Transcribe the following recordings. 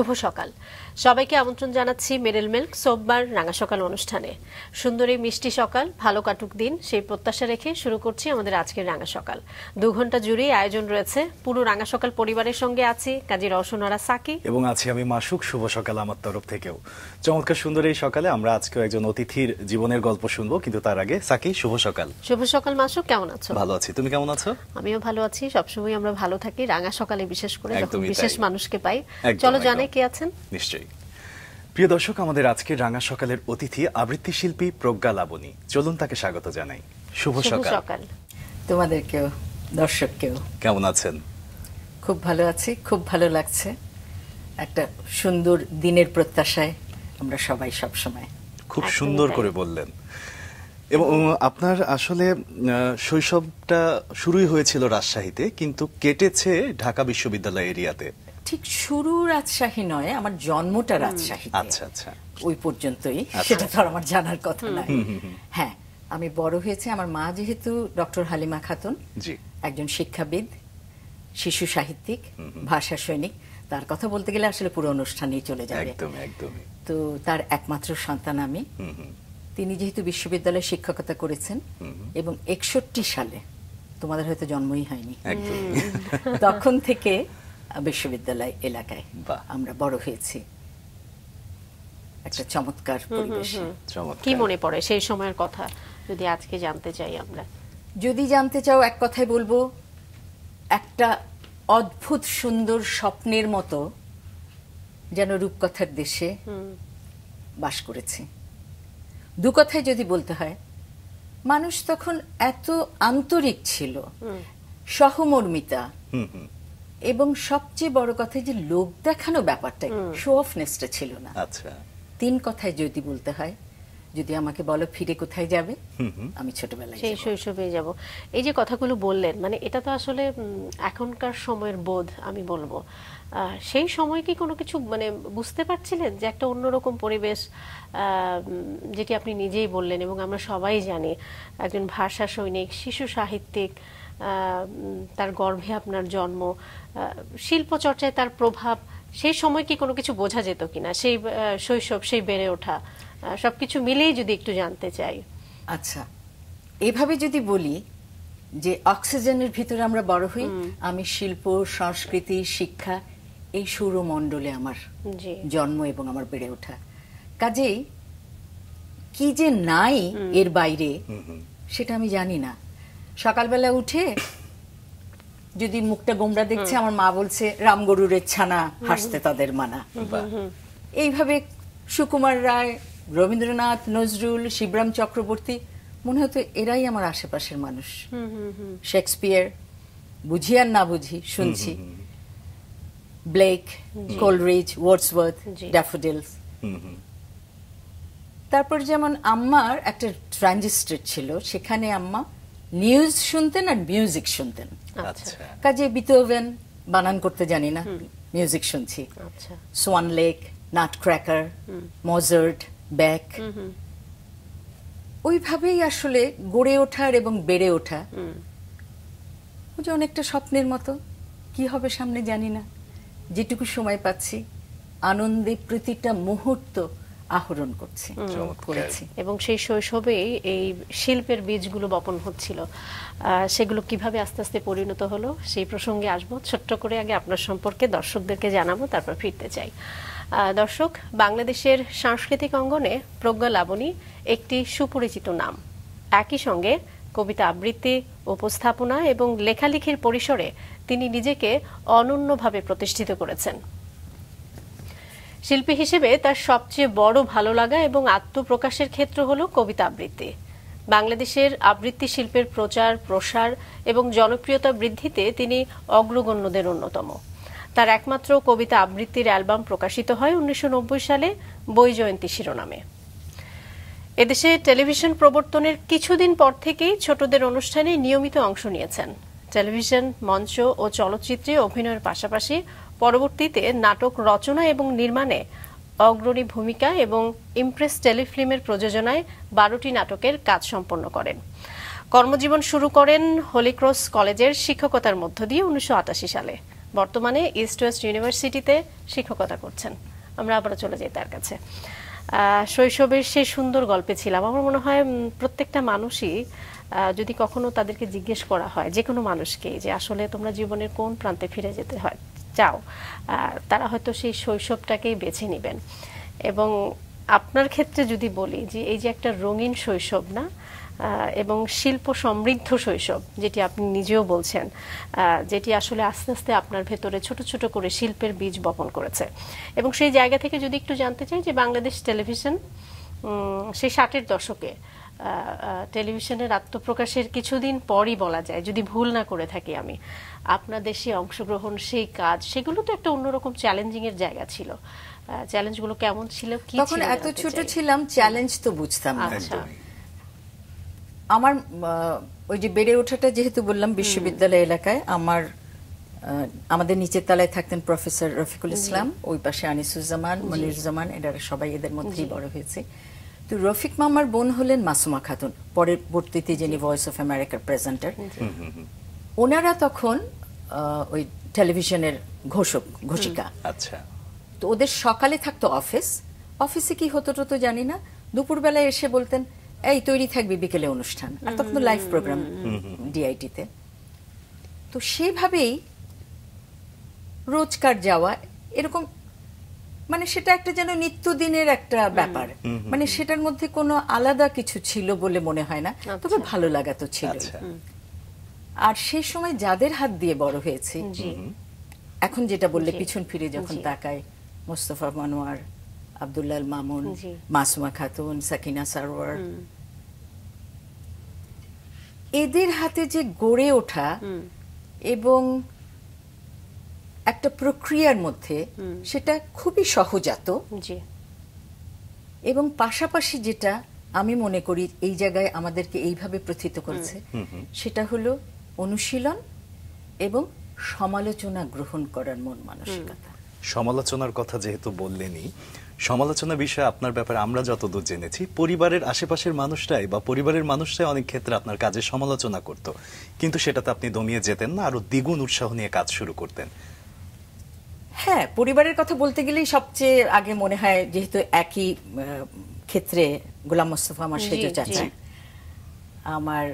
শুভ সকাল সবাইকে আমন্ত্রণ জানাচ্ছি মেরিল মিল্ক সোমবার রাঙা সকাল অনুষ্ঠানে। সুন্দর এই মিষ্টি সকাল ভালো কাটুক দিন সেই প্রত্যাশা রেখে শুরু করছি আমাদের আজকের রাঙা সকাল। 2 ঘন্টা জুড়ে আয়োজন রয়েছে। পুরো রাঙা সকাল পরিবারের সঙ্গে আছি কাজী রওশনারা সাকি এবং আছি আমি মাসুক। শুভ সকাল আমার তরফ থেকেও। চমৎকার সুন্দর এই সকালে আমরা আজকে একজন অতিথির জীবনের গল্প শুনবো, কিন্তু তার আগে সাকি শুভ সকাল। শুভ সকাল মাসুক, কেমন আছো? ভালো আছি, তুমি কেমন আছো? আমিও ভালো আছি, সবসময় আমরা ভালো থাকি রাঙা সকালে, বিশেষ করে যখন বিশেষ মানুষকে পাই। একদম, চলো জানে কে আছেন। নিশ্চয়ই। প্রিয় দর্শক, আমাদের আজকে রাঙা সকালের অতিথি আবৃত্তি শিল্পী প্রজ্ঞা লাবণী। চলুন তাকে স্বাগত জানাই। শুভ সকাল। তোমাদেরকেও, দর্শককেও। কেমন আছেন? খুব ভালো আছি, খুব ভালো লাগছে। একটা সুন্দর দিনের প্রত্যাশায় আমরা সবাই সব সময়। খুব সুন্দর করে বললেন। এবং আপনার আসলে শৈশবটা শুরুই হয়েছিল রাজশাহীতে, কিন্তু কেটেছে ঢাকা বিশ্ববিদ্যালয় এরিয়াতে। ঠিক শুরু রাজশাহী নয়, আমার জন্মটা রাজশাহীতে। আচ্ছা আচ্ছা, ওই পর্যন্তই। সেটা তো আমার জানার কথা নয়। হ্যাঁ, আমি বড় হয়েছে, আমার মা যেহেতু ডক্টর হালিমা খাতুন, একজন শিক্ষাবিদ, শিশু সাহিত্যিক, ভাষা সৈনিক, তার কথা বলতে গেলে আসলে পুরো অনুষ্ঠানেই চলে যাবে। একদম একদম। তো তার একমাত্র সন্তান আমি। তিনি যেহেতু বিশ্ববিদ্যালয়ে শিক্ষকতা করেছেন এবং 61 সালে, তোমাদের হয়তো জন্মই হয়নি, তখন থেকে বিশ্ববিদ্যালয় এলাকায় আমরা বড় হয়েছি, একটা চমৎকার পরিবেশে। কি মনে পড়ে সেই সময়ের কথা যদি আজকে জানতে চাই আমরা? যদি জানতে চাও, এক কথায় বলবো, একটা অদ্ভুত সুন্দর স্বপ্নের মতো যেন রূপকথার দেশে বাস করেছি। দু কথায় যদি বলতে হয়, মানুষ তখন এত আন্তরিক ছিল, সহমর্মিতা, এবং সবচেয়ে বড় কথা যে লোক দেখানো ব্যাপারটা, শো অফনেসটা ছিল না। আচ্ছা, 3 কথায় যদি বলতে হয়, যদি আমাকে বলো ফিরে কোথায় যাবে, আমি ছোটবেলায় সেই শৈশবে যাব। এই যে কথাগুলো বললেন, মানে এটা তো আসলে এখনকার সময়ের বোধ আমি বলবো। সেই সময় কি কোনো কিছু মানে বুঝতে পারছিলেন যে একটা অন্যরকম পরিবেশ, যেটি আপনি নিজেই বললেন এবং আমরা সবাই জানি, একজন ভাষা সৈনিক, শিশু সাহিত্যিক, তার গর্ভে আপনার জন্ম, শিল্প চর্চায় তার প্রভাব, সেই সময় কি কোনো কিছু বোঝা যেত কিনা, সেই শৈশব, সেই বেড়ে ওঠা, সবকিছু মিলেই যদি একটু জানতে চাই। আচ্ছা, এভাবে যদি বলি যে অক্সিজেনের ভিতরে আমরা বড় হই, আমি শিল্প, সংস্কৃতি, শিক্ষা, এই সৌরমণ্ডলে আমার জন্ম এবং আমার বেড়ে ওঠা। কাজেই কি যে নাই এর বাইরে সেটা আমি জানি না। সকালবেলা উঠে যদি মুখটা গোমড়া দেখছে, আমার মা বলছে রামগরুরের ছানা, হাসতে তাদের মানা। এইভাবে সুকুমার রায়, রবীন্দ্রনাথ, নজরুল, শিবরাম চক্রবর্তী, মনে হতো এরাই আমার আশেপাশের মানুষ। শেক্সপিয়ার, বুঝি আর না বুঝি শুনছি, ব্লেক, কোলরিজ, ওয়ার্ডসওয়ার্থ, ড্যাফোডিলস। তারপর যেমন আম্মার একটা ট্রানজিস্টর ছিল, সেখানে আম্মা নিউজ শুনতেন আর মিউজিক শুনতেন। কাজে বিথোভেন, বানান করতে জানি না, মিউজিক শুনছি, সোয়ান লেক, নাটক্র্যাকার, মজার্ট, ব্যাক। ওইভাবেই আসলে গড়ে ওঠার এবং বেড়ে ওঠা, ওই যে অনেকটা স্বপ্নের মতো। কি হবে সামনে জানি না, যেটুকু সময় পাচ্ছি আনন্দে প্রতিটা মুহূর্ত আহরণ করছি, করেছি। এবং সেই শৈশবেই এই শিল্পের বীজগুলো বপন হচ্ছিল, সেগুলো কিভাবে আস্তে আস্তে পরিণত হলো সেই প্রসঙ্গে আসবো। ছোট্ট করে আগে আপনার সম্পর্কে দর্শকদেরকে জানাবো, তারপর ফিরতে চাই। দর্শক, বাংলাদেশের সাংস্কৃতিক অঙ্গনে প্রজ্ঞা লাবণী একটি সুপরিচিত নাম। একই সঙ্গে কবিতা আবৃত্তি, উপস্থাপনা এবং লেখালেখির পরিসরে তিনি নিজেকে অনন্যভাবে প্রতিষ্ঠিত করেছেন। শিল্পী হিসেবে তার সবচেয়ে বড় ভালো লাগা এবং আত্মপ্রকাশের ক্ষেত্র হলো কবিতা আবৃত্তি। বাংলাদেশের আবৃত্তি শিল্পের প্রচার, প্রসার এবং জনপ্রিয়তা বৃদ্ধিতে তিনি অগ্রগণ্যদের অন্যতম। তার একমাত্র কবিতা আবৃত্তির অ্যালবাম প্রকাশিত হয় 1990 সালে বৈজয়ন্তী শিরোনামে। এদেশে টেলিভিশন প্রবর্তনের কিছুদিন পর থেকেই ছোটদের অনুষ্ঠানে নিয়মিত অংশ নিয়েছেন। টেলিভিশন, মঞ্চ ও চলচ্চিত্রে অভিনয়ের পাশাপাশি পরবর্তীতে নাটক রচনা এবং নির্মাণে অগ্রণী ভূমিকা এবং ইমপ্রেস টেলিফিল্মের প্রযোজনায় 12টি নাটকের কাজ সম্পন্ন করেন। কর্মজীবন শুরু করেন হোলি ক্রস কলেজের শিক্ষকতার মধ্য দিয়ে 1988 সালে। বর্তমানে ইস্ট ওয়েস্ট ইউনিভার্সিটিতে শিক্ষকতা করছেন। আমরা আবারও চলে যাই তার কাছে। শৈশবের সেই সুন্দর গল্পে ছিলাম। আমার মনে হয় প্রত্যেকটা মানুষই যদি কখনো তাদেরকে জিজ্ঞেস করা হয়, যে কোনো মানুষকে, যে আসলে তোমরা জীবনের কোন প্রান্তে ফিরে যেতে চাও, তারা হয়তো সেই শৈশবটাকেই বেছে নেবেন। এবং আপনার ক্ষেত্রে যদি বলি যে এই যে একটা রঙিন শৈশব না, এবং শিল্প সমৃদ্ধ শৈশব, যেটি আপনি নিজেও বলছেন, যেটি আসলে আস্তে আস্তে আপনার ভেতরে ছোট ছোট করে শিল্পের বীজ বপন করেছে। এবং সেই জায়গা থেকে যদি একটু জানতে চাই যে বাংলাদেশ টেলিভিশন সেই 60-এর দশকে টেলিভিশনের আত্মপ্রকাশের কিছুদিন পরই বলা যায়, যদি ভুল না করে থাকি আমি, আপনার দেশে অংশগ্রহণ, সেই কাজ, সেগুলো তো একটা অন্যরকম চ্যালেঞ্জিং এর জায়গা ছিল। চ্যালেঞ্জগুলো কেমন ছিল, কি ছিল? তখন এত ছোট ছিলাম, চ্যালেঞ্জ তো বুঝতাম না। আমার ওই যে বেড়ে ওঠাটা যেহেতু বললাম বিশ্ববিদ্যালয় এলাকায়, আমাদের নিচের তলায় থাকতেন প্রফেসর রফিকুল ইসলাম, ওই পাশে আনিসুজ্জামান, মনিরুজ্জামান, এরা সবাই এদের মধ্যেই বড় হয়েছে। তো রফিক মামার বোন হলেন মাসুমা খাতুন, পরবর্তীতে যিনি ভয়েস অফ আমেরিকার প্রেজেন্টার। ওনারা তখন ওই টেলিভিশনের ঘোষিকা। আচ্ছা। তো ওদের সকালে থাকতো অফিসে কি হতো তো জানি না, দুপুরবেলায় এসে বলতেন এই তৈরি থাকবি বিকেলে অনুষ্ঠান, আর তখন তো লাইভ প্রোগ্রাম ডিআইটিতে। তো সেভাবেই রোজকার যাওয়া, এরকম, মানে সেটা একটা যেন নিত্যদিনের একটা ব্যাপার, মানে সেটার মধ্যে কোনো আলাদা কিছু ছিল বলে মনে হয় না, তবে ভালো লাগা তো ছিল। আর সেই সময় যাদের হাত দিয়ে বড় হয়েছে, এখন যেটা বললে পিছন ফিরে যখন তাকায়, মোস্তফা মনোয়ার, আব্দুল্লাহ আল মামুন, মাসুমা খাতুন, সাকিনা সারোয়ার, এদের হাতে যে গড়ে ওঠা এবং একটা প্রক্রিয়ার মধ্যে, সেটা খুবই সহজাত। এবং পাশাপাশি যেটা আমি মনে করি এই জায়গায় আমাদেরকে এইভাবে প্রথিত করেছে, সেটা হলো অনুশীলন এবং সমালোচনা গ্রহণ করার মন মানসিকতা। সমালোচনার কথা যেহেতু বললেনই, সমালোচনা বিষয়ে আপনার ব্যাপারে আমরা যতদূর জেনেছি, পরিবারের আশেপাশের মানুষরাই বা পরিবারের মানুষরাই অনেক ক্ষেত্রে আপনার কাজে সমালোচনা করত, কিন্তু সেটাতে আপনি দমিয়ে যেতেন না, আরো দ্বিগুণ উৎসাহ নিয়ে কাজ শুরু করতেন। হ্যাঁ, পরিবারের কথা বলতে গেলেই সবচেয়ে আগে মনে হয়, যেহেতু একই ক্ষেত্রে গোলাম মোস্তফা আমার সেজ চাচা, আমার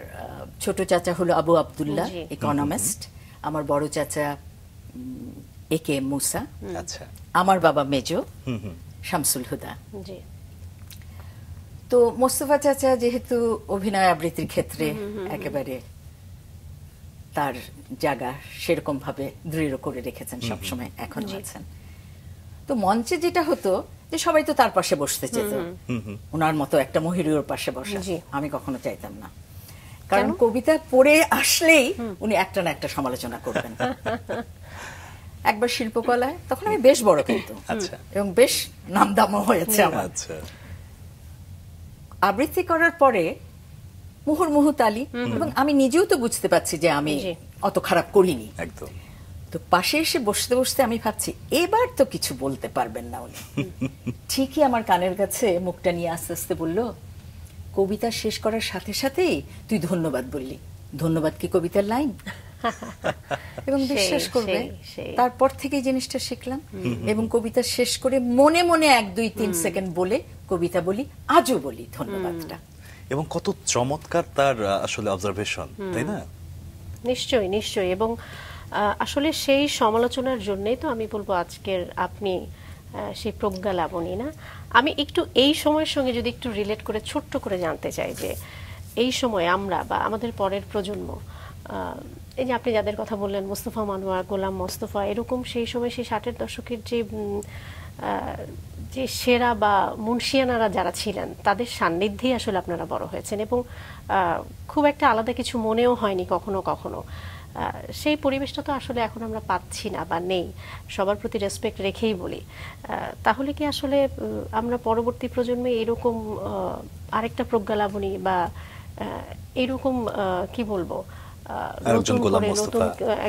ছোট চাচা হলো আবু আব্দুল্লাহ, ইকোনমিস্ট, আমার বড় চাচা এ কে এম মুসা, আচ্ছা, আমার বাবা মেজো শামসুল হুদা। তো মোস্তফা চাচা যেহেতু অভিনয় আবৃত্তির ক্ষেত্রে একেবারে তার জায়গা সেরকম ভাবে দৃঢ় করে রেখেছেন, সবসময় এখন আছেন। তো মঞ্চে যেটা হতো যে সবাই তো তার পাশে বসতে চেত, ওনার মতো একটা মহিরুর পাশে বসা আমি কখনো চাইতাম না, কারণ কবিতা পড়ে আসলেই উনি একটা না একটা সমালোচনা করবেন। একবার শিল্পকলায়, তখন আমি বেশ বড় কিন্তু, এবং বেশ নামদামও হয়েছে আমার। আবৃত্তি করার পরে মুহুর্মুহু তালি, এবং আমি নিজেও তো বুঝতে পারছি যে আমি অত খারাপ করিনি। তো পাশে এসে বসতে বসতে আমি ভাবছি এবার তো কিছু বলতে পারবেন না উনি। ঠিকই আমার কানের কাছে মুখটা নিয়ে আস্তে আস্তে বলল, কবিতা শেষ করার সাথে সাথেই তুই ধন্যবাদ বললি, ধন্যবাদ কি কবিতার লাইন? এবং বিশ্বাস করবে তারপর থেকে জিনিসটা শিখলাম, এবং কবিতা শেষ করে মনে মনে 1-2-3 সেকেন্ড বলে কবিতা বলি, আজও বলি ধন্যবাদটা। এবং কত চমৎকার তার আসলে অবজারভেশন, তাই না? নিশ্চয়ই নিশ্চয়ই। এবং আসলে সেই সমালোচনার জন্যই তো আমি বলবো আজকের আপনি সেই প্রজ্ঞা লাবণী না। আমি একটু এই সময়ের সঙ্গে যদি একটু রিলেট করে ছোট্ট করে জানতে চাই যে এই সময় আমরা বা আমাদের পরের প্রজন্ম, এই যে আপনি যাদের কথা বললেন, মোস্তফা মনোয়ার, গোলাম মোস্তফা, এরকম সেই সময় সেই 60-এর দশকের যে সেরা বা মুন্সিয়ানারা যারা ছিলেন, তাদের সান্নিধ্যেই আসলে আপনারা বড় হয়েছেন, এবং খুব একটা আলাদা কিছু মনেও হয়নি কখনো কখনো। সেই পরিবেশটা তো আসলে এখন আমরা পাচ্ছি না বা নেই, সবার প্রতি রেসপেক্ট রেখেই বলি। তাহলে কি আসলে আমরা পরবর্তী প্রজন্মে এরকম আরেকটা প্রজ্ঞা লাবণী বা এরকম কি বলবো, নতুন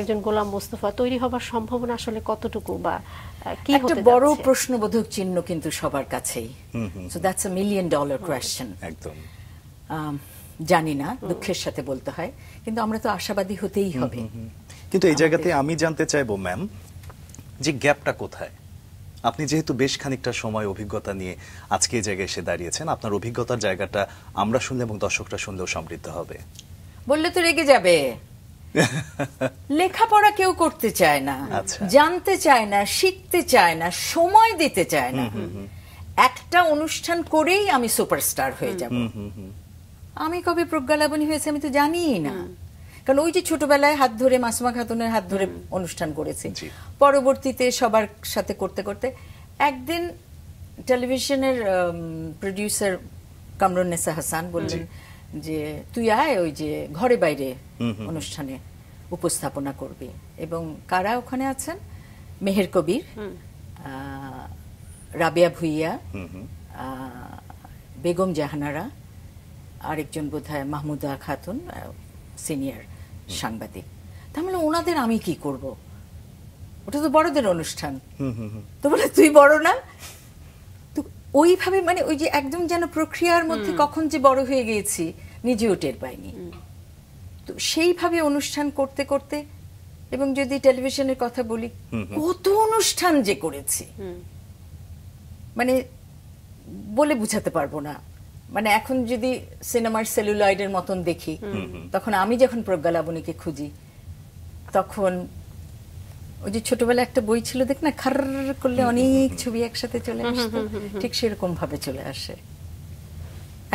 একজন গোলাম মোস্তফা তৈরি হবার সম্ভাবনা আসলে কতটুকু, বা কি হতে যাচ্ছে? বড় প্রশ্নবোধক চিহ্ন কিন্তু সবার কাছেই। So that's a $1 million question. একদম জানি না, দুঃখের সাথে বলতে হয়, কিন্তু আমরা তো আশাবাদী হতেই হবে। কিন্তু এই জায়গাতে আমি জানতে চাইবো ম্যাম, যে গ্যাপটা কোথায়? আপনি যেহেতু বেশ খানিকটা সময় অভিজ্ঞতা নিয়ে আজকে এই জায়গায় এসে দাঁড়িয়েছেন, আপনার অভিজ্ঞতার জায়গাটা আমরা শুনলে এবং দর্শকরা শুনলেও সমৃদ্ধ হবে। বললে তো রেগে যাবে। লেখাপড়া কেউ করতে চায় না, জানতে চায় না, শিখতে চায় না, সময় দিতে চায় না। একটা অনুষ্ঠান করেই আমি সুপারস্টার হয়ে যাব। আমি কবে প্রজ্ঞালাবনী হয়েছে আমি তো জানিই না, কারণ ওই যে ছোটবেলায় হাত ধরে মাসুমা খাতুনের হাত ধরে অনুষ্ঠান করেছি, পরবর্তীতে সবার সাথে করতে করতে একদিন টেলিভিশনের প্রডিউসার কামরুন্নেসা হাসান বললেন যে তুই আয় ওই যে ঘরে বাইরে অনুষ্ঠানে উপস্থাপনা করবি। এবং কারা ওখানে আছেন? মেহের কবির, রাবেয়া ভুইয়া, বেগম জাহানারা, আরেকজন বোধহয় মাহমুদা খাতুন সিনিয়র সাংবাদিক। তাহলে ওনাদের আমি কি করব? ওটা তো বড়দের অনুষ্ঠান। তো বলে তুই বড় না? তো ওইভাবে মানে ওই যে একদম যেন প্রক্রিয়ার মধ্যে কখন যে বড় হয়ে গিয়েছি নিজেও টের পাইনি। তো সেইভাবে অনুষ্ঠান করতে করতে, এবং যদি টেলিভিশনের কথা বলি, কত অনুষ্ঠান যে করেছি মানে বলে বুঝাতে পারবো না। মানে এখন যদি সিনেমার সেলুলয়েডের মতন দেখি, তখন আমি যখন প্রজ্ঞালাবনীকে খুঁজি, তখন ওই যে ছোটবেলায় একটা বই ছিল দেখ না, খার করলে অনেক ছবি একসাথে চলে আসতো, ঠিক সেরকম ভাবে চলে আসে।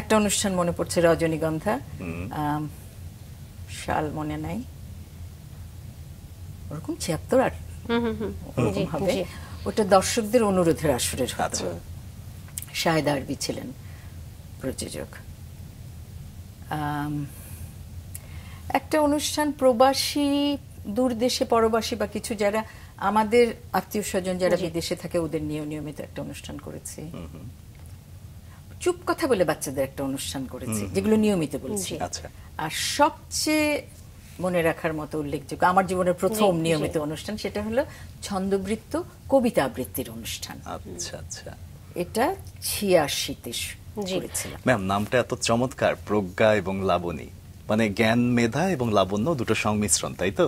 একটা অনুষ্ঠান মনে পড়ছে, রজনীগন্ধা, সাল মনে নাই, ওরকম ৭৬-৮ ওরকম হবে। ওটা দর্শকদের অনুরোধের আসরের হতো। শাহেদ আরবি ছিলেন প্রযোজক। একটা অনুষ্ঠান প্রবাসী, দূর দেশে পরবাসী বা কিছু যারা আমাদের আত্মীয় স্বজন যারা বিদেশে থাকে ওদের নিয়ে নিয়মিত একটা অনুষ্ঠান করেছি। চুপ কথা বলে বাচ্চাদের একটা অনুষ্ঠান করেছি, যেগুলো নিয়মিত বলছি। আর সবচেয়ে মনে রাখার মতো উল্লেখযোগ্য আমার জীবনের প্রথম নিয়মিত অনুষ্ঠান, সেটা হলো ছন্দবৃত্ত কবিতা আবৃত্তির অনুষ্ঠান। আচ্ছা আচ্ছা, এটা ৮৬-তে করেছিলাম। ম্যাম নামটা এত চমৎকার, প্রজ্ঞা এবং লাবণী, মানে জ্ঞান, মেধা এবং লাবণ্য দুটো সংমিশ্রণ, তাই তো?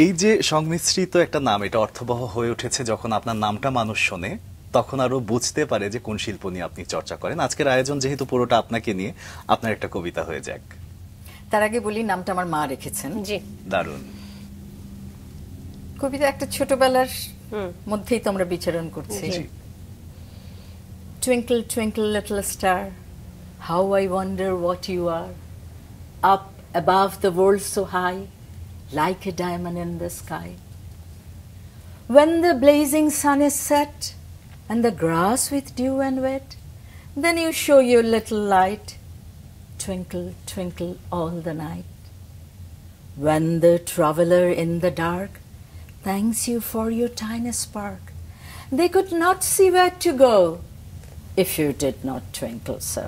এই যে সংমিশ্রিত একটা নাম, এটা অর্থবহ হয়ে উঠেছে যখন আপনার নামটা মানুষ শোনে, তখন আরো বুঝতে পারে যে কোন শিল্প নিয়ে আপনি চর্চা করেন। আজকের আয়োজন যেহেতু পুরোটা আপনাকে নিয়ে, আপনার একটা কবিতা হয়ে যাক। তার আগে বলি, নামটা আমার মা রেখেছেন। জি, দারুণ কবিতা। একটা ছোটবেলার মধ্যেই তো আমরা বিচরণ করছি। Twinkle, twinkle, little star, how I wonder what you are, up above the world so high, like a diamond in the sky. When the blazing sun is set, and the grass with dew and wet, then you show your little light, twinkle, twinkle all the night. When the traveler in the dark thanks you for your tiny spark, they could not see where to go if you did not twinkle so.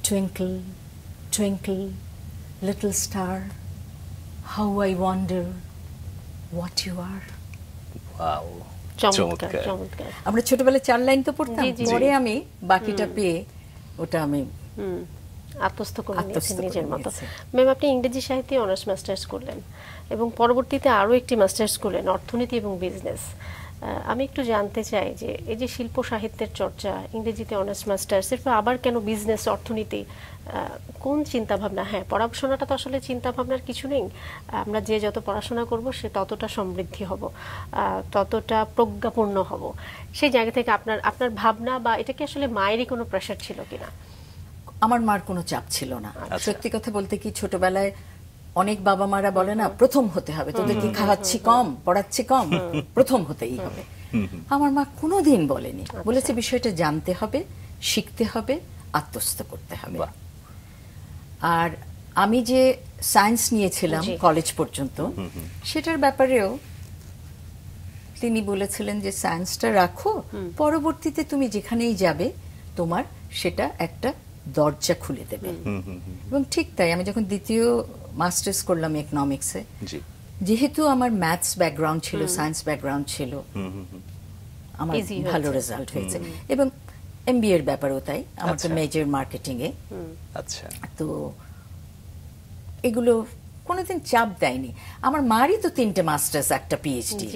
Twinkle, twinkle, little star, how I wonder what you are. Wow, চমৎকার চমৎকার। আমরা ছোটবেলায় ৪ line তো পড়তাম, পরে আমি বাকিটা পেয়ে ওটা আমি আত্মস্থ করে নিয়েছেন নিজের মতো। ম্যাম, আপনি ইংরেজি সাহিত্যে অনার্স মাস্টার্স করলেন এবং পরবর্তীতে আরও একটি মাস্টার্স করলেন অর্থনীতি এবং বিজনেস। আমি একটু জানতে চাই যে এই যে শিল্প সাহিত্যের চর্চা, ইংরেজিতে অনার্স মাস্টার্স, এরপর আবার কেন বিজনেস, অর্থনীতি, কোন চিন্তা ভাবনা? হ্যাঁ, পড়াশোনাটা তো আসলে চিন্তা ভাবনার কিছু নেই, আমরা যে যত পড়াশোনা করব সে ততটা সমৃদ্ধি হব, ততটা প্রজ্ঞাপূর্ণ হব। সেই জায়গা থেকে আপনার আপনার ভাবনা, বা এটা কি আসলে মায়েরই কোনো প্রেশার ছিল কিনা? আমার মার কোনো চাপ ছিল না। সত্যি কথা বলতে কি, ছোটবেলায় অনেক বাবা মারা বলে না, প্রথম হতে হবে, তোদের কি খাওয়াচ্ছি কম, পড়াচ্ছি কম, প্রথম হতেই হবে। আমার মা কোনোদিন বলেনি, বলেছে বিষয়টা জানতে হবে, শিখতে হবে, আত্মস্থ করতে হবে। আর আমি যে সায়েন্স নিয়েছিলাম কলেজ পর্যন্ত, সেটার ব্যাপারেও তিনি বলেছিলেন যে সায়েন্সটা রাখো, পরবর্তীতে তুমি যেখানেই যাবে তোমার সেটা একটা দরজা খুলে দেবে। এবং ঠিক তাই, আমি যখন দ্বিতীয় মাস্টার্স করলাম ইকোনমিক্সে, যেহেতু আমার ম্যাথস ব্যাকগ্রাউন্ড ছিল, সায়েন্স ব্যাকগ্রাউন্ড ছিল, আমার ভালো রেজাল্ট হয়েছে। এবং এমবিএ এর ব্যাপারেও তাই, আমার তো মেজর মার্কেটিং এ। আচ্ছা, তো এগুলো কোনোদিন চাপ দেয়নি। আমার মারই তো 3টে মাস্টার্স, একটা পিএইচডি,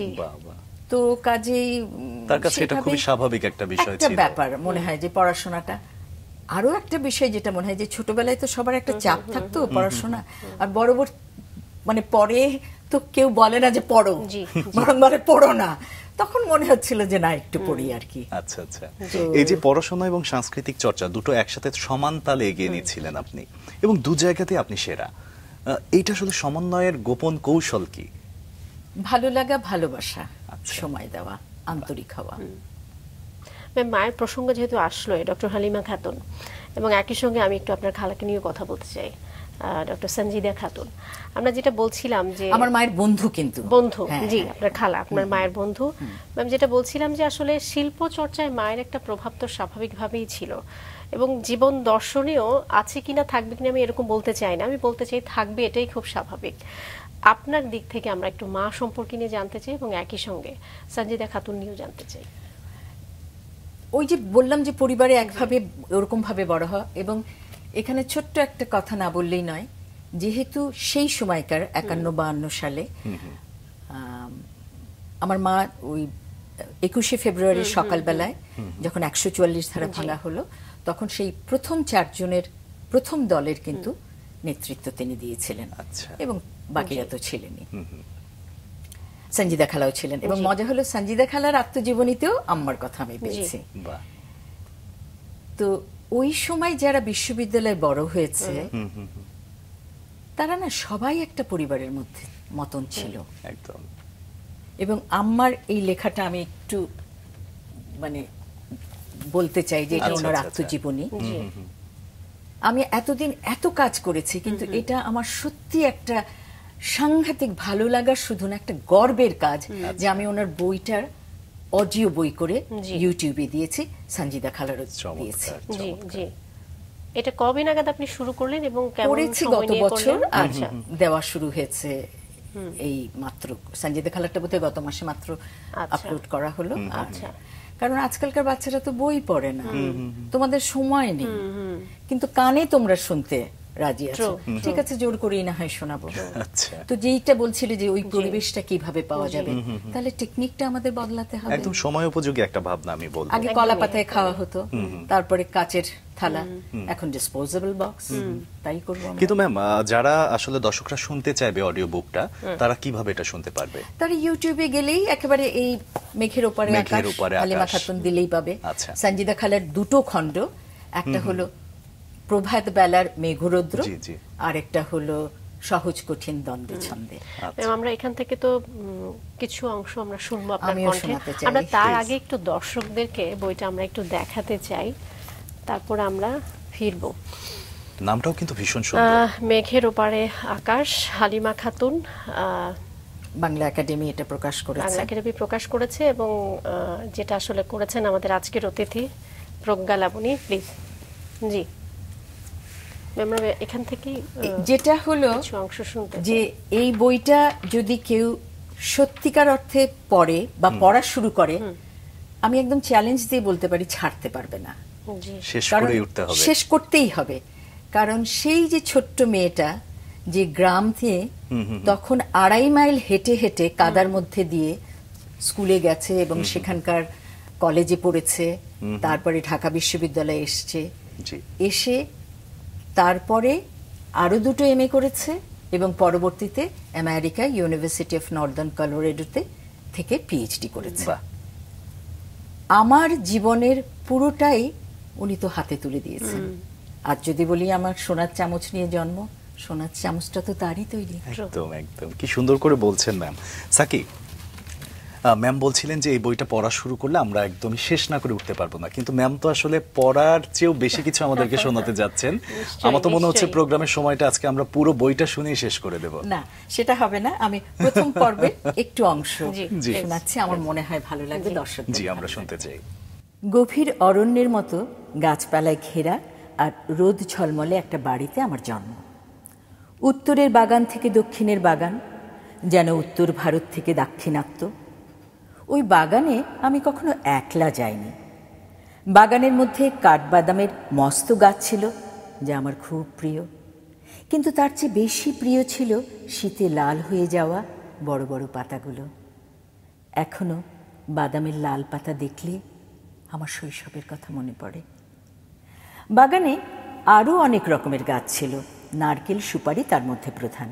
তো কাজেই তার কাছে এটা খুবই স্বাভাবিক একটা বিষয় ছিল। একটা ব্যাপার মনে হয় যে পড়াশোনাটা, আরো একটা বিষয় যেটা মনে হয় যে ছোটবেলায় তো সবার একটা চাপ থাকতো পড়াশোনা, আর মানে পরে তো কেউ বলে না যে পড়ো, বরং বলে পড়ো না, তখন মনে হচ্ছিল যে না একটু পড়ি আর কি। আচ্ছা আচ্ছা, এই যে পড়াশোনা এবং সাংস্কৃতিক চর্চা দুটো একসাথে সমান তালে এগিয়ে নিচ্ছিলেন আপনি, এবং দু জায়গাতেই আপনি সেরা, এইটা আসলে সমন্বয়ের গোপন কৌশল কি? ভালো লাগা, ভালোবাসা, সময় দেওয়া, আন্তরিক হওয়া। মায়ের প্রসঙ্গ যেহেতু আসলো, ডক্টর হালিমা খাতুন, এবং একই সঙ্গে আমি একটু আপনার খালাকে নিয়ে কথা বলতে চাই, ডক্টর সঞ্জিদা খাতুন। আমরা যেটা বলছিলাম যে আমার মায়ের বন্ধু, কিন্তু বন্ধু, জি আপনার খালা আপনার মায়ের বন্ধু। ম্যাম যেটা বলছিলাম যে আসলে শিল্প চর্চায় মায়ের একটা প্রভাব তো স্বাভাবিকভাবেই ছিল, এবং জীবন দর্শনেও আছে কিনা থাকবে কিনা আমি এরকম বলতে চাই না, আমি বলতে চাই থাকবে, এটাই খুব স্বাভাবিক। আপনার দিক থেকে আমরা একটু মা সম্পর্কে নিয়ে জানতে চাই, এবং একই সঙ্গে সঞ্জিদা খাতুন নিয়েও জানতে চাই। ওই যে বললাম যে পরিবারে একভাবে ওরকম ভাবে বড় হওয়া, এবং এখানে ছোট্ট একটা কথা না বললেই নয়, যেহেতু সেই সময়কার 51-52 সালে আমার মা ওই 21শে ফেব্রুয়ারি সকালবেলায় যখন 144 ধারা ভাঙা হলো, তখন সেই প্রথম 4 জনের প্রথম দলের কিন্তু নেতৃত্ব তিনি দিয়েছিলেন, এবং বাকিরা তো ছিলেনই, সঞ্জিদা খালাও ছিলেন। এবং মজা হলো সঞ্জিদা খালার আত্মজীবনীতেও আম্মার কথা আমি পেয়েছি। তো ওই সময় যারা বিশ্ববিদ্যালয়ে বড় হয়েছে তারা না সবাই একটা পরিবারের মধ্যে মতন ছিল একদম। এবং আম্মার এই লেখাটা আমি একটু মানে বলতে চাই যে এটা ওনার আত্মজীবনী। আমি এতদিন এত কাজ করেছি, কিন্তু এটা আমার সত্যি একটা সাংঘাতিক ভালো লাগার, শুধু না একটা গর্বের কাজ যে আমি ওনার বইটার অডিও বই করে ইউটিউবে দিয়েছি, সঞ্জিদা খালারও দিয়েছি। জি জি, এটা কবে নাগাদ আপনি শুরু করলেন এবং কেমন সময় নিয়ে করলেন? গত বছর দেওয়া শুরু হয়েছে, এই মাত্র সঞ্জিদা খালারটা বোধহয় গত মাসে মাত্র আপলোড করা হলো। আচ্ছা, কারণ আজকালকার বাচ্চারা তো বই পড়ে না, তোমাদের সময় নেই, কিন্তু কানে তোমরা শুনতে রাজি আছো, ঠিক আছে জোর করেই না হয় শোনাবো। তো যেইটা বলছিলে যে ওই পরিবেশটা কিভাবে পাওয়া যাবে, তাহলে টেকনিকটা আমাদের বদলাতে হবে। একদম সময় উপযোগী একটা ভাবনা আমি বলবো। আগে কলা পাতায় খাওয়া হতো, তারপরে কাচের থালা, এখন ডিসপোজেবল বক্স, তাই করবো। কিন্তু ম্যাম, যারা আসলে দর্শকরা শুনতে চাইবে অডিও বুকটা, তারা কিভাবে এটা শুনতে পারবে? তারা ইউটিউবে গেলেই একেবারে এই মেঘের ওপারে আকাশ হালিমা খাতুন দিলেই পাবে। সঞ্জিদা খালার দুটো খণ্ড, একটা হলো প্রভাত বেলার মেঘরৌদ্র, আর একটা হলো সহজ কঠিন দ্বন্দ্বে ছন্দে। আমরা এখান থেকে তো কিছু অংশ আমরা শুনবো আপনার কণ্ঠে। আমরা তার আগে একটু দর্শকদেরকে বইটা আমরা একটু দেখাতে চাই, তারপর আমরা ফিরবো। নামটাও কিন্তু ভীষণ সুন্দর, মেঘের ওপারে আকাশ, হালিমা খাতুন। বাংলা একাডেমি এটা প্রকাশ করেছে, বাংলা একাডেমি প্রকাশ করেছে, এবং যেটা আসলে করেছেন আমাদের আজকের অতিথি প্রজ্ঞা লাবণী। প্লিজ। জি, আমরা এখান থেকে যেটা হলো যে এই বইটা যদি কেউ সত্যিকার অর্থে পড়ে বা পড়া শুরু করে, আমি একদম চ্যালেঞ্জ দিয়ে বলতে পারি ছাড়তে পারবে না, শেষ করতেই হবে। কারণ সেই যে ছোট্ট মেয়েটা যে গ্রাম থেকে তখন 2.5 মাইল হেঁটে হেঁটে কাদার মধ্যে দিয়ে স্কুলে গেছে, এবং সেখানকার কলেজে পড়েছে, তারপরে ঢাকা বিশ্ববিদ্যালয়ে এসছে, এসে তারপরে আরো 2টো MA করেছে, এবং পরবর্তীতে আমেরিকা ইউনিভার্সিটি অফ নর্দার্ন কলোরাডোতে থেকে PhD করেছে। আমার জীবনের পুরোটাই উনি তো হাতে তুলে দিয়েছেন। আর যদি বলি আমার সোনার চামচ নিয়ে জন্ম, সোনার চামচটা তো তারই তৈরি। একদম একদম, কি সুন্দর করে বলছেন ম্যাম। সাকি, ম্যাম বলছিলেন যে এই বইটা পড়া শুরু করলে আমরা একদমই শেষ না করে উঠতে পারবো না, কিন্তু ম্যাম তো আসলে পড়ার চেয়েও বেশি কিছু আমাদেরকে শোনাতে যাচ্ছেন। আমার তো মনে হচ্ছে প্রোগ্রামের সময়টা আজকে আমরা পুরো বইটা শুনেই শেষ করে দেব। না, সেটা হবে না, আমি প্রথম পর্বে একটু অংশ শোনাচ্ছি, আমার মনে হয় ভালো লাগবে দর্শক। জি, আমরা শুনতে চাই। গভীর অরণ্যের মতো গাছপালায় ঘেরা আর রোদ ঝলমলে একটা বাড়িতে আমার জন্ম। উত্তরের বাগান থেকে দক্ষিণের বাগান, যেন উত্তর ভারত থেকে দাক্ষিণাত্য। ওই বাগানে আমি কখনো একলা যাইনি। বাগানের মধ্যে কাঠবাদামের মস্ত গাছ ছিল, যা আমার খুব প্রিয়। কিন্তু তার চেয়ে বেশি প্রিয় ছিল শীতে লাল হয়ে যাওয়া বড় বড় পাতাগুলো। এখনো বাদামের লাল পাতা দেখলে আমার শৈশবের কথা মনে পড়ে। বাগানে আরও অনেক রকমের গাছ ছিল, নারকেল সুপারি তার মধ্যে প্রধান।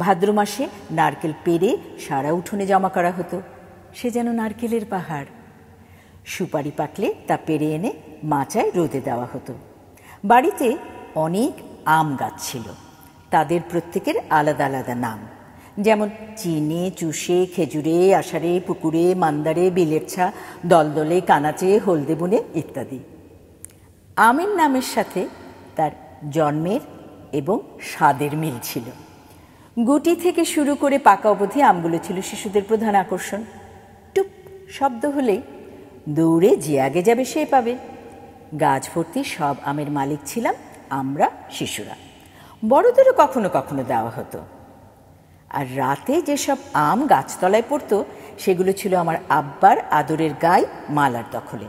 ভাদ্র মাসে নারকেল পেড়ে সারা উঠোনে জমা করা হতো, সে যেন নারকেলের পাহাড়। সুপারি পাকলে তা পেড়ে এনে মাচায় রোদে দেওয়া হতো। বাড়িতে অনেক আম গাছ ছিল, তাদের প্রত্যেকের আলাদা আলাদা নাম, যেমন চিনে, চুষে, খেজুরে, আষাঢ়ে, পুকুরে, মান্দারে, বিলেচ্ছা, দলদলে, কানাচে, হলদে বুনে ইত্যাদি। আমের নামের সাথে তার জন্মের এবং স্বাদের মিল ছিল। গুটি থেকে শুরু করে পাকা অবধি আমগুলো ছিল শিশুদের প্রধান আকর্ষণ। টুপ শব্দ হলেই দৌড়ে যে আগে যাবে সে পাবে। গাছ ভর্তি সব আমের মালিক ছিলাম আমরা শিশুরা, বড়দেরও কখনো কখনো দেওয়া হতো। আর রাতে যেসব আম গাছতলায় পড়তো সেগুলো ছিল আমার আব্বার আদরের গাই মালার দখলে।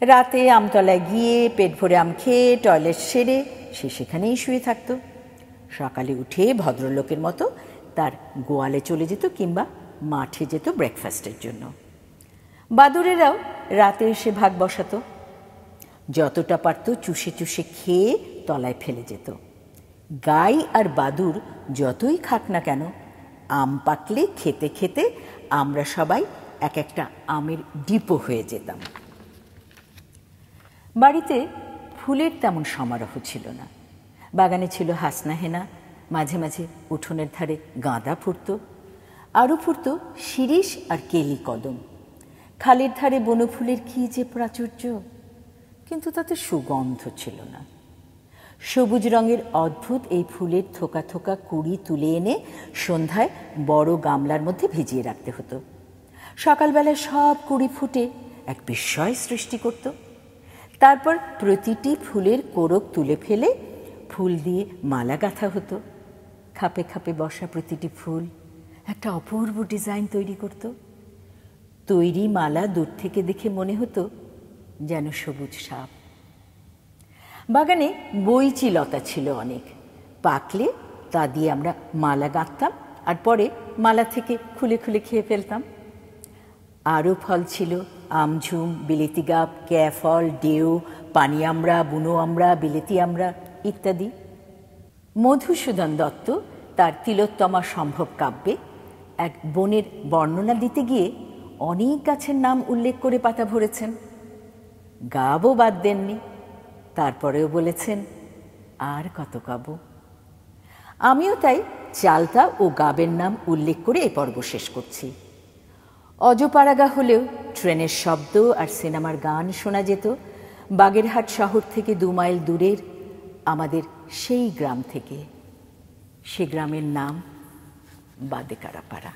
রাতে আমতলায় গিয়ে পেট ভরে আম খেয়ে টয়লেট সেরে সে সেখানেই শুয়ে থাকতো। সকালে উঠে ভদ্রলোকের মতো তার গোয়ালে চলে যেত কিংবা মাঠে যেত ব্রেকফাস্টের জন্য। বাদুড়েরাও রাতে এসে ভাগ বসাতো, যতটা পারত চুষে চুষে খেয়ে তলায় ফেলে যেত। গাই আর বাদুর যতই খাক না কেন, আম পাকলে খেতে খেতে আমরা সবাই এক একটা আমের ডিপো হয়ে যেতাম। বাড়িতে ফুলের তেমন সমারোহ ছিল না। বাগানে ছিল হাসনা হেনা, মাঝে মাঝে উঠোনের ধারে গাঁদা ফুটত, আরও ফুটত শিরীষ আর কেলি কদম। খালের ধারে বনফুলের কি যে প্রাচুর্য, কিন্তু তাতে সুগন্ধ ছিল না। সবুজ রঙের অদ্ভুত এই ফুলের থোকা থোকা কুড়ি তুলে এনে সন্ধ্যায় বড় গামলার মধ্যে ভিজিয়ে রাখতে হতো। সকালবেলায় সব কুড়ি ফুটে এক বিস্ময় সৃষ্টি করত। তারপর প্রতিটি ফুলের কোরক তুলে ফেলে ফুল দিয়ে মালা গাঁথা হতো। খাপে খাপে বসা প্রতিটি ফুল একটা অপূর্ব ডিজাইন তৈরি করত। তৈরি মালা দূর থেকে দেখে মনে হতো যেন সবুজ সাপ। বাগানে বইচি লতা ছিল অনেক, পাকলে তা দিয়ে আমরা মালা গাঁথতাম আর পরে মালা থেকে খুলে খুলে খেয়ে ফেলতাম। আরও ফল ছিল আমঝুম, বিলেতি গাব, ক্যাফল, ডেউ, পানি আমড়া, বুনো আমড়া, বিলেতি আমড়া ইত্যাদি। মধুসূদন দত্ত তার তিলোত্তমা সম্ভব কাব্যে এক বনের বর্ণনা দিতে গিয়ে অনেক গাছের নাম উল্লেখ করে পাতা ভরেছেন। গাবও বাদ দেননি, তারপরেও বলেছেন আর কত গাবো। আমিও তাই চালতা ও গাবের নাম উল্লেখ করে এ পর্ব শেষ করছি। অজপাড়াগা হলেও ট্রেনের শব্দ আর সিনেমার গান শোনা যেত বাগেরহাট শহর থেকে 2 মাইল দূরের আমাদের সেই গ্রাম থেকে। সে গ্রামের নাম বাদেকারাপাড়া।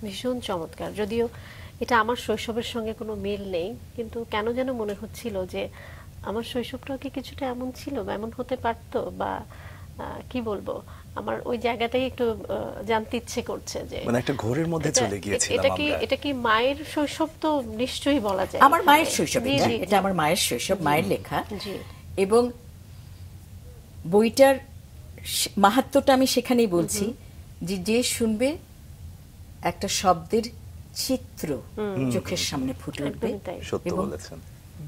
ভীষণ চমৎকার। যদিও এটা আমার শৈশবের সঙ্গে কোনো মিল নেই, কিন্তু কেন যেন মনে হচ্ছিল যে আমার শৈশবটাও কি কিছুটা এমন ছিল বা এমন হতে পারতো, বা কি বলবো, আমার ওই জায়গাটাই একটু জানতে ইচ্ছে করছে যে মানে একটা ঘোরের মধ্যে চলে গিয়েছিলাম আমরা। এটা কি মায়ের শৈশব? তো নিশ্চয়ই বলা যায় আমার মায়ের শৈশব, এটা আমার মায়ের শৈশব, মায়ের লেখা। এবং বইটার মাহাত্ম্যটা আমি সেখানেই বলছি যে যে শুনবে একটা শব্দের চিত্র চোখের সামনে ফুটে উঠবে এবং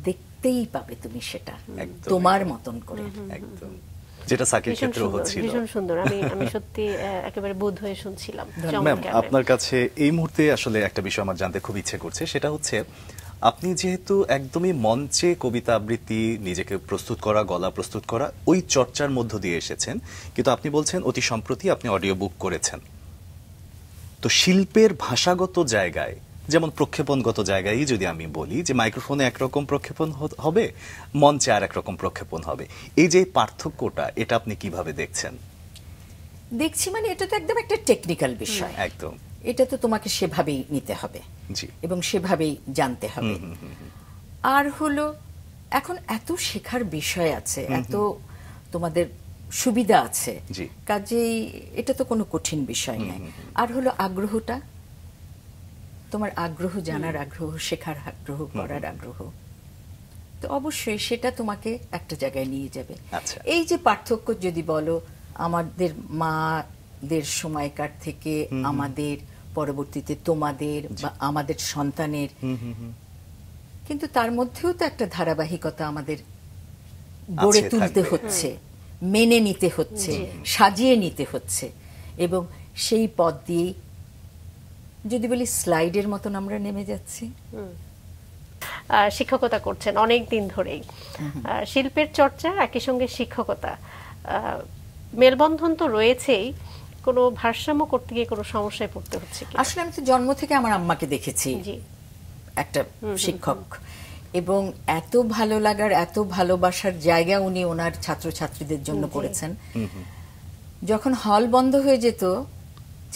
দেখতেই পাবে তুমি সেটা তোমার মতন করে। একদম, যেটা সাকির ক্ষেত্রে হচ্ছিল। ভীষণ সুন্দর। আমি সত্যি একেবারে বোধ হয়ে শুনছিলাম। ম্যাম, আপনার কাছে এই মুহূর্তে আসলে একটা বিষয় আমার জানতে খুব ইচ্ছে করছে, সেটা হচ্ছে আপনি যেহেতু একদমই মঞ্চে কবিতা আবৃত্তি, নিজেকে প্রস্তুত করা, গলা প্রস্তুত করা, ওই চর্চার মধ্য দিয়ে এসেছেন, কিন্তু আপনি বলছেন অতি সম্প্রতি আপনি অডিও বুক করেছেন। তো শিল্পের ভাষাগত জায়গায়, যেমন প্রক্ষেপণগত জায়গায় যদি আমি বলি যে মাইক্রোফোনে একরকম প্রক্ষেপণ হবে, মঞ্চে আর একরকম প্রক্ষেপণ হবে, এই যে পার্থক্যটা, এটা আপনি কিভাবে দেখছেন? দেখছি মানে এটা তো একদম একটা টেকনিক্যাল বিষয়। একদম, এটা তো তোমাকে সেভাবেই নিতে হবে এবং সেভাবেই জানতে হবে। আর হলো এখন এত শেখার বিষয় আছে, এত তোমাদের সুবিধা আছে, কাজেই এটা তো কোনো কঠিন বিষয় নয়। আর হলো আগ্রহটা, তোমার আগ্রহ, জানার আগ্রহ, শেখার আগ্রহ, করার আগ্রহ। তো অবশ্যই সেটা তোমাকে একটা জায়গায় নিয়ে যাবে। আচ্ছা। এই যে পার্থক্য যদি বলো আমাদের মাদের সময়কার থেকে আমাদের পরবর্তীতে তোমাদের বা আমাদের সন্তানের, কিন্তু তার মধ্যেও তো একটা ধারাবাহিকতা আমাদের গড়ে তুলতে হচ্ছে, মেনে নিতে হচ্ছে, সাজিয়ে নিতে হচ্ছে, এবং সেই পথ দিয়েই যদি বলি স্লাইডের মতন আমরা নেমে যাচ্ছি। শিক্ষকতা করছেন অনেক দিন ধরেই, শিল্পের চর্চা একই সঙ্গে শিক্ষকতা, মেলবন্ধন তো রয়েছেই, কোনো ভারসাম্য করতে গিয়ে কোনো সমস্যায় পড়তে হচ্ছে কি? আসলে আমি তো জন্ম থেকে আমার আম্মাকে দেখেছি একটা শিক্ষক, এবং এত ভালো লাগার এত ভালোবাসার জায়গা উনি ওনার ছাত্রছাত্রীদের জন্য করেছেন। যখন হল বন্ধ হয়ে যেত,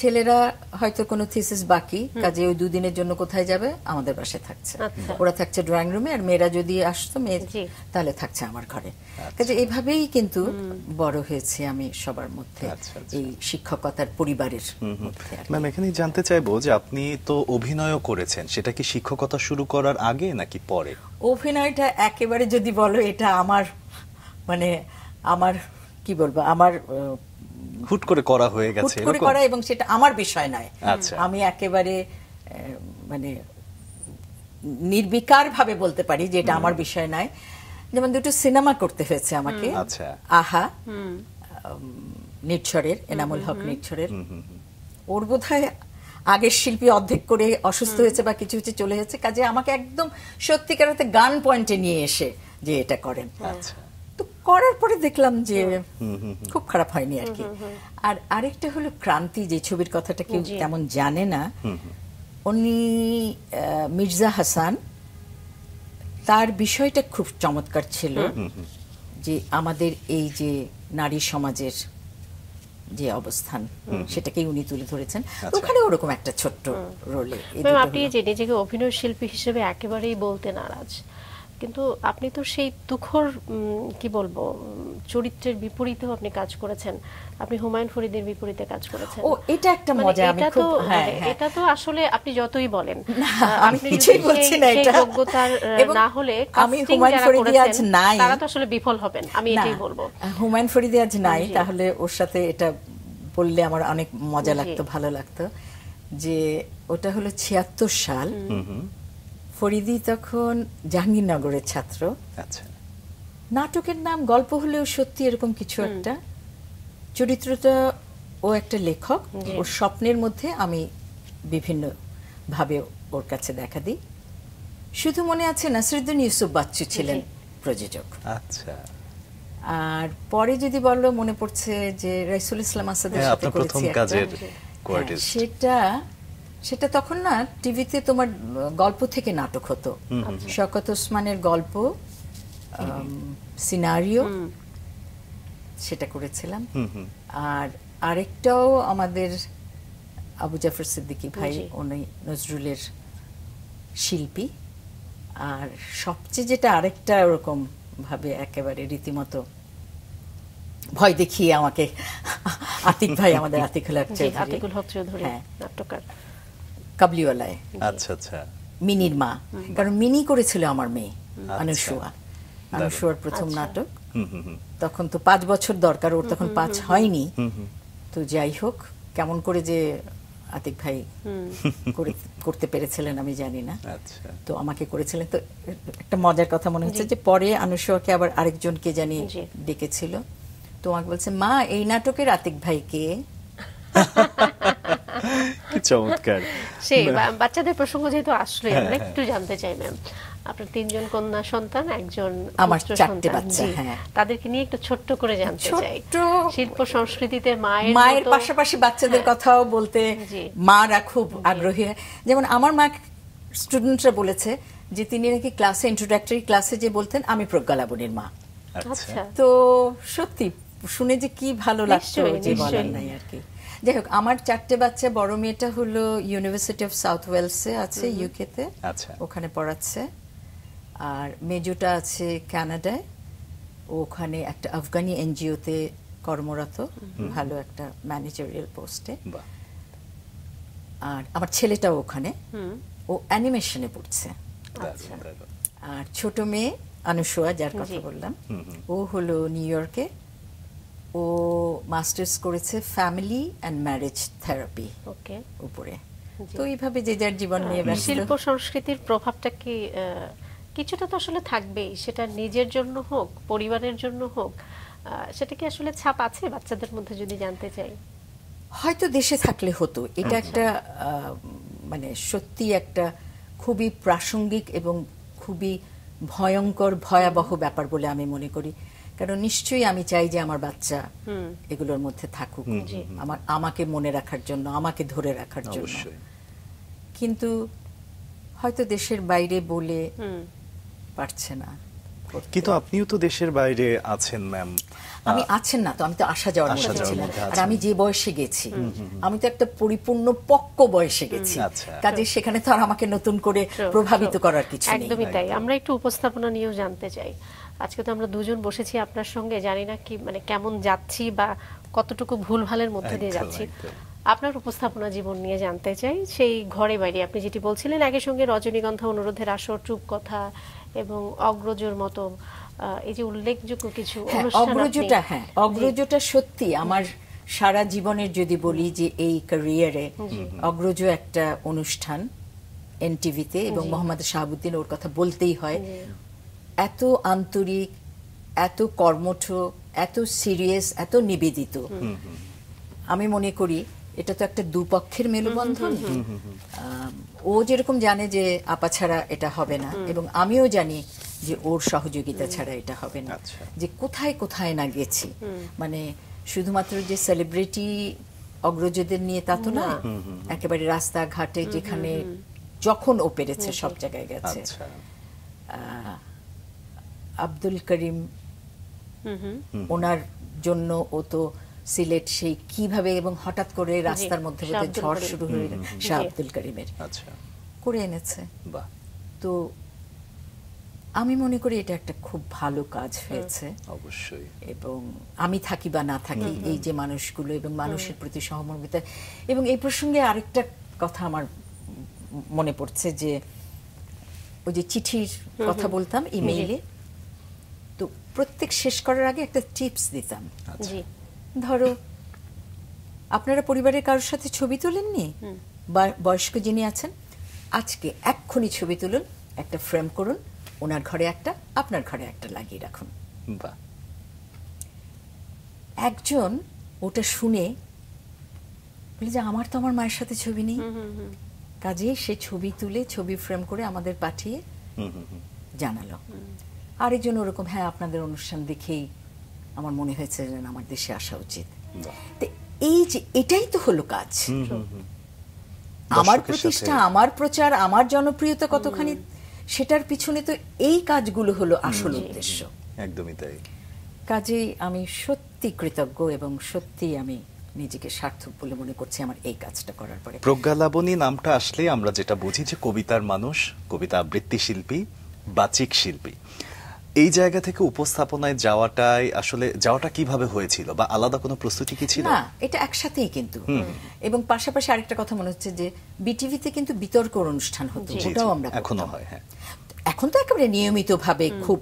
ছেলেরা হয়তো কোনো থিসিস বাকি, কাজে ওই দুদিনের জন্য কোথায় যাবে, আমাদের বাসায় থাকছে, ওরা থাকছে ড্রয়িং রুমে, আর মেয়েরা যদি আসতো মেয়ে তাহলে থাকছে আমার ঘরে। কাজে এইভাবেই কিন্তু বড় হয়েছে আমি সবার মধ্যে, এই শিক্ষকতার পরিবারের মধ্যে। ম্যাম, এখানেই জানতে চাইবো যে আপনি তো অভিনয়ও করেছেন, সেটা কি শিক্ষকতা শুরু করার আগে নাকি পরে? অভিনয়টা একেবারে যদি বলো, এটা আমার মানে আমার কি বলবো, আমার হুট করে করা হয়ে গেছে, হুট করে করা, এবং সেটা আমার বিষয় নয়। আচ্ছা। আমি একেবারে মানে নির্বিকার ভাবে বলতে পারি যে এটা আমার বিষয় নয়। যেমন দুটো সিনেমা করতে হয়েছে আমাকে, আচ্ছা। আহা, নির্ঝরের, এনামুল হক নির্ঝরের। ওর বোধহয় আগের শিল্পী অর্ধেক করে অসুস্থ হয়েছে বা কিছু কিছু চলে যাচ্ছে, কাজে আমাকে একদম সত্যিকার অর্থে গান পয়েন্টে নিয়ে এসে যে এটা করেন। আচ্ছা। তো করার পরে দেখলাম যে খুব খারাপ হয়নি আর কি। আর আরেকটা হলো ক্রান্তি, যে ছবির কথাটা কেউ তেমন জানে না, উনি মির্জা হাসান, তার বিষয়টা খুব চমৎকার ছিল, যে আমাদের এই যে নারী সমাজের যে অবস্থান সেটাকেই উনি তুলে ধরেছেন। ওখানে ওরকম একটা ছোট্ট রোলে। আপনি যে নিজেকে অভিনয় শিল্পী হিসেবে একেবারেই বলতে নারাজ, কিন্তু আপনি তো সেই তুখর কি বলবো চরিত্রের বিপরীতেও আপনি কাজ করেছেন। আপনি হুমায়ুন ফরিদের বিপরীতে কাজ করেছেন। ও, এটা একটা মজা। আমি খুব এটা তো আসলে আপনি যতই বলেন, আমি কিছুই বলছি না, এটা যোগ্যতার না হলে আমি হুমায়ুন ফরিদি আজ নাই, তারা তো আসলে বিফল হবেন, আমি এটাই বলবো। হুমায়ুন ফরিদি আজ নাই, তাহলে ওর সাথে এটা বললে আমার অনেক মজা লাগতো, ভালো লাগতো। যে ওটা হলো ৭৬ সাল, ফরিদি তখন জাহাঙ্গীরনগরের ছাত্র। আচ্ছা। নাটকের নাম গল্প হলেও সত্যি এরকম কিছু একটা, চরিত্রটা ও একটা লেখক, ওর স্বপ্নের মধ্যে আমি বিভিন্ন ভাবে ওর কাছে দেখা দিই। শুধু মনে আছে নাসিরুদ্দিন ইউসুফ বাচ্চু ছিলেন প্রযোজক। আচ্ছা। আর পরে যদি বললো, মনে পড়ছে যে রাইসুল ইসলাম আসাদের সাথে করেছি একটা, সেটা তখন না টিভিতে তোমার গল্প থেকে নাটক হতো, শওকত ওসমানের গল্প, সিনারিও, সেটা করেছিলাম। আর আরেকটাও আমাদের আবু জাফর সিদ্দিকী ভাই, উনি নজরুলের শিল্পী। আর সবচেয়ে যেটা আরেকটা ওরকম ভাবে একেবারে রীতিমতো ভয় দেখিয়ে আমাকে আতিক ভাই, আমাদের আতিকুল হক চৌধুরী, নাট্যকার, কাবলিওয়ালায়। আচ্ছা আচ্ছা। মিনির মা, কারণ মিনি করেছিল আমার মেয়ে অনুসুয়া, অনুসুয়ার প্রথম নাটক। তখন তো 5 বছর দরকার, ওর তখন 5 হয়নি। তো যাই হোক, কেমন করে যে আতিক ভাই করতে পেরেছিলেন আমি জানি না, তো আমাকে করেছিলেন। তো একটা মজার কথা মনে হচ্ছে যে পরে অনুসুয়াকে আবার আরেকজনকে জানি ডেকেছিল, তো আমাকে বলছে, মা এই নাটকের আতিক ভাইকে। কি চমৎকার। সেই বাচ্চাদের প্রসঙ্গ যেহেতু আসলে আমরা একটু জানতে চাই ম্যাম, আপনার 3 জন কন্যা সন্তান, একজন আমার 4টে বাচ্চা, তাদেরকে নিয়ে একটু ছোট্ট করে জানতে চাই। শিল্প সংস্কৃতিতে মায়ের পাশাপাশি বাচ্চাদের কথাও বলতে মারা খুব আগ্রহী। যেমন আমার মা, স্টুডেন্টরা বলেছে যে তিনি নাকি ক্লাসে, ইন্ট্রোডাক্টরি ক্লাসে যে বলতেন, আমি প্রজ্ঞা লাবণীর মা। তো সত্যি শুনে যে কি ভালো লাগতো, যে বলার নাই আর কি। যাই হোক, আমার 4টে বাচ্চা, বড় মেয়েটা হলো ইউনিভার্সিটি অফ সাউথ ওয়েলসে আছে, ইউকেতে, ওখানে পড়াচ্ছে। আর মেজোটা আছে কানাডায়, ওখানে একটা আফগানি এনজিওতে কর্মরত, ভালো একটা ম্যানেজারিয়াল পোস্টে। আর আমার ছেলেটাও ওখানে, ও অ্যানিমেশনে পড়ছে। আর ছোট মেয়ে অনুসোয়া যার কথা বললাম, ও হলো নিউ ইয়র্কে, ও মাস্টার্স করেছে ফ্যামিলি অ্যান্ড ম্যারেজ থেরাপি উপরে। তো এইভাবে যে যার জীবন নিয়ে ব্যস্ত। শিল্প সংস্কৃতির প্রভাবটা কি কিছুটা তো আসলে থাকবেই, সেটা নিজের জন্য হোক পরিবারের জন্য হোক, সেটা কি আসলে ছাপ আছে বাচ্চাদের মধ্যে যদি জানতে চাই? হয়তো দেশে থাকলে হতো। এটা একটা মানে সত্যি একটা খুবই প্রাসঙ্গিক এবং খুবই ভয়ঙ্কর ভয়াবহ ব্যাপার বলে আমি মনে করি। কারণ নিশ্চয়ই আমি চাই যে আমার বাচ্চা এগুলোর মধ্যে থাকুক, আমাকে মনে রাখার জন্য, আমাকে ধরে রাখার জন্য। কিন্তু হয়তো দেশের বাইরে বলে পারছে না। কিন্তু আপনিও তো দেশের বাইরে আছেন ম্যাম। আমি আছেন না তো, আমি তো আসা যাওয়ার মধ্যে ছিলাম। আর আমি যে বয়সে গেছি, আমি তো একটা পরিপূর্ণ পক্ক বয়সে গেছি, কাজে সেখানে তো আর আমাকে নতুন করে প্রভাবিত করার কিছু নেই। একদমই তাই। আমরা একটু উপস্থাপনা নিয়েও জানতে চাই। আজকে তো আমরা দুজন বসেছি আপনার সঙ্গে, জানি না কি মানে কেমন যাচ্ছি বা কতটুকু ভুলভালের মধ্যে দিয়ে যাচ্ছি। আপনার উপস্থাপনা জীবন নিয়ে জানতে চাই, সেই ঘরে বাইরে আপনি যেটি বলছিলেন, একই সঙ্গে রজনীগন্ধা, অনুরোধের আসর, চুপকথা এবং অগ্রজর মতো এই যে উল্লেখযোগ্য কিছু অগ্রজটা, হ্যাঁ অগ্রজটা সত্যি আমার সারা জীবনের যদি বলি যে এই ক্যারিয়ারে অগ্রজ একটা অনুষ্ঠান এনটিভিতে, এবং মোহাম্মদ শাহাবুদ্দিন ওর কথা বলতেই হয়। এত আন্তরিক, এত কর্মঠ, এত সিরিয়াস, এত নিবেদিত। আমি মনে করি এটা তো একটা দুপক্ষের মেলবন্ধন। ও যেরকম জানে যে আপা ছাড়া এটা হবে না, এবং আমিও জানি যে ওর সহযোগিতা ছাড়া এটা হবে না। যে কোথায় কোথায় না গেছি, মানে শুধুমাত্র যে সেলিব্রিটি অগ্রজদের নিয়ে তা তো না, একেবারে রাস্তাঘাটে যেখানে যখন ও পেরেছে সব জায়গায় গেছে। আব্দুল করিম, ওনার জন্য ও তো সিলেট সেই কিভাবে এবং হঠাৎ করে রাস্তার মধ্যে ঝড় শুরু হয়ে শাহ আব্দুল করিমের করে এনেছে। তো আমি মনে করি এটা একটা খুব ভালো কাজ হয়েছে অবশ্যই। এবং আমি থাকি বা না থাকি, এই যে মানুষগুলো এবং মানুষের প্রতি সহমর্মিতা। এবং এই প্রসঙ্গে আরেকটা কথা আমার মনে পড়ছে, যে ওই যে চিঠির কথা বলতাম ইমেইলে, তো প্রত্যেক শেষ করার আগে একটা টিপস দিতাম। ধরো আপনারা পরিবারের কারোর সাথে ছবি তোলেননি, বয়স্ক যিনি আছেন, আজকে এক্ষুনি ছবি তুলুন, একটা ফ্রেম করুন, ওনার ঘরে একটা, আপনার ঘরে একটা লাগিয়ে রাখুন। একজন ওটা শুনে বলে যে আমার তো আমার মায়ের সাথে ছবি নেই, কাজে সে ছবি তুলে ছবি ফ্রেম করে আমাদের পাঠিয়ে জানালো। আরেকজন ওরকম, হ্যাঁ আপনাদের অনুষ্ঠান দেখেই আমার মনে হয়েছে যে আমার দেশে আসা উচিত। এই যে এটাই তো হলো কাজ। আমার প্রতিষ্ঠা, আমার প্রচার, আমার জনপ্রিয়তা কতখানি, সেটার পিছনে তো এই কাজগুলো হলো আসল উদ্দেশ্য। একদমই তাই। কাজেই আমি সত্যি কৃতজ্ঞ এবং সত্যি আমি নিজেকে সার্থক বলে মনে করছি আমার এই কাজটা করার পরে। প্রজ্ঞালাবণী নামটা আসলে আমরা যেটা বুঝি যে কবিতার মানুষ, কবিতা আবৃত্তি শিল্পী, বাচিক শিল্পী। এই জায়গা থেকে উপস্থাপনায় যাওয়াটা কিভাবে হয়েছিল, বা আলাদা কোনো প্রস্তুতি কি ছিল? না, এটা একসাথেই কিন্তু। এবং পাশাপাশি আরেকটা কথা মনে হচ্ছে যে বিটিভিতে কিন্তু বিতর্ক অনুষ্ঠান হতো, ওটাও আমরা এখনো হয়। হ্যাঁ, এখন তো একেবারে নিয়মিত ভাবে খুব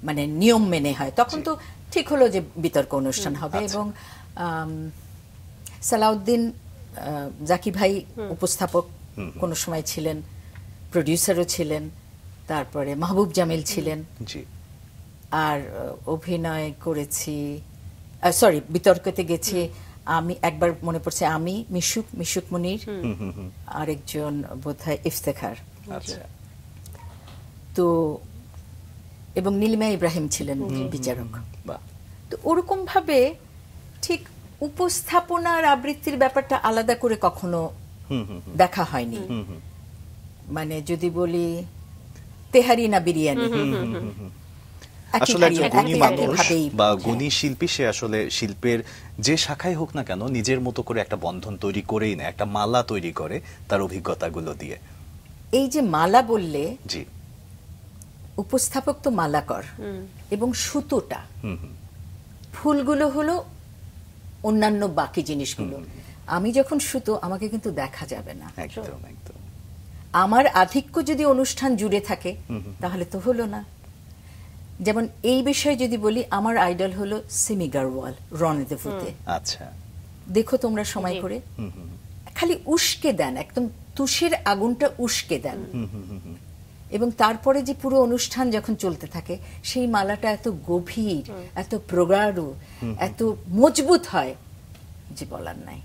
মানে নিয়ম মেনে হয়। তখন তো ঠিক হলো যে বিতর্ক অনুষ্ঠান হবে, এবং সালাউদ্দিন জাকি ভাই উপস্থাপক কোন সময় ছিলেন, প্রডিউসারও ছিলেন, তারপরে মাহবুব জামিল ছিলেন। আর অভিনয় করেছি, সরি বিতর্কতে গেছি আমি একবার, মনে পড়ছে আমি, মিশুক মুনির, আরেকজন বোধহয় ইফতেখার, তো এবং নীলিমা ইব্রাহিম ছিলেন বিচারক। তো ওরকম ভাবে ঠিক উপস্থাপনার আবৃত্তির ব্যাপারটা আলাদা করে কখনো দেখা হয়নি। মানে যদি বলি তেহারি না বিরিয়ানি, আসলে একজন গুণী মানুষ বা গুণী শিল্পী, সে আসলে শিল্পের যে শাখায় হোক না কেন নিজের মতো করে একটা বন্ধন তৈরি করেই না, একটা মালা তৈরি করে তার অভিজ্ঞতাগুলো দিয়ে। এই যে মালা বললে, জি, উপস্থাপক তো মালাকর, এবং সুতোটা, ফুলগুলো হলো অন্যান্য বাকি জিনিসগুলো। আমি যখন সুতো, আমাকে কিন্তু দেখা যাবে না। একদম একদম। আমার আধিক্য যদি অনুষ্ঠান জুড়ে থাকে তাহলে তো হলো না। যেমন এই বিষয়ে যদি বলি, আমার আইডল হলো সিমি গারওয়াল, রনে দে ভূতে। আচ্ছা, দেখো তোমরা সময় করে, খালি উস্কে দেন, একদম তুষের আগুনটা উস্কে দেন, এবং তারপরে যে পুরো অনুষ্ঠান যখন চলতে থাকে সেই মালাটা এত গভীর, এত প্রগাঢ়, এত মজবুত হয় যে বলার নাই।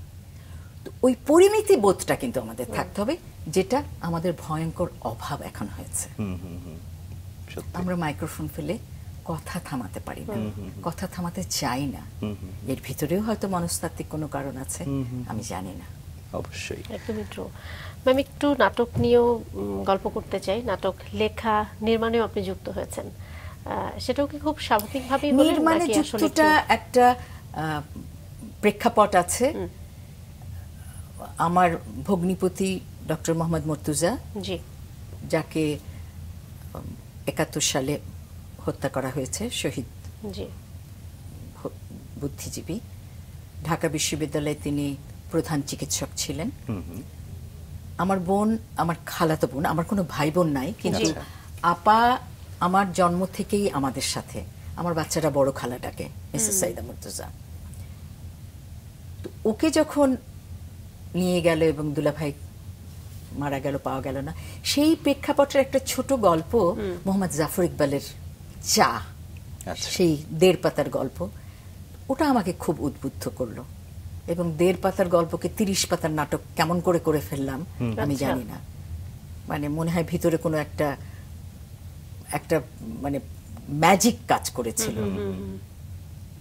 তো ওই পরিমিতি বোধটা কিন্তু আমাদের থাকতে হবে, যেটা আমাদের ভয়ঙ্কর অভাব এখন হয়েছে। আমরা মাইক্রোফোন ফেলে কথা থামাতে পারি না, কথা থামাতে চাই না। এর ভিতরেও হয়তো মনস্তাত্ত্বিক কোনো কারণ আছে, আমি জানি না। অবশ্যই, একদমই ট্রু। ম্যাম, একটু নাটক নিয়েও গল্প করতে চাই। নাটক লেখা, নির্মাণেও আপনি যুক্ত হয়েছেন, সেটাও কি খুব স্বাভাবিকভাবেই হলেন? নির্মাণে যুক্তটা একটা প্রেক্ষাপট আছে। আমার ভগ্নিপতি ডক্টর মোহাম্মদ মর্তুজা, জি, যাকে 71 সালে হত্যা করা হয়েছে, শহীদ বুদ্ধিজীবী, ঢাকা বিশ্ববিদ্যালয়ে তিনি প্রধান চিকিৎসক ছিলেন। আমার বোন, আমার খালাতো বোন, আমার কোনো ভাই বোন নাই, কিন্তু আপা আমার জন্ম থেকেই আমাদের সাথে। আমার বাচ্চারা বড় খালাটাকে মিসেস সাইদা মুর্তজা। তো ওকে যখন নিয়ে গেল এবং দুলাভাই মারা গেল, পাওয়া গেল না, সেই প্রেক্ষাপটের একটা ছোট গল্প মোহাম্মদ জাফর ইকবালের চা, সেই 1.5 পাতার গল্প, ওটা আমাকে খুব উদ্বুদ্ধ করলো। এবং 1.5 পাতার গল্পকে 30 পাতার নাটক কেমন করে করে ফেললাম আমি জানি না। মানে মনে হয় ভিতরে কোনো একটা মানে ম্যাজিক কাজ করেছিল।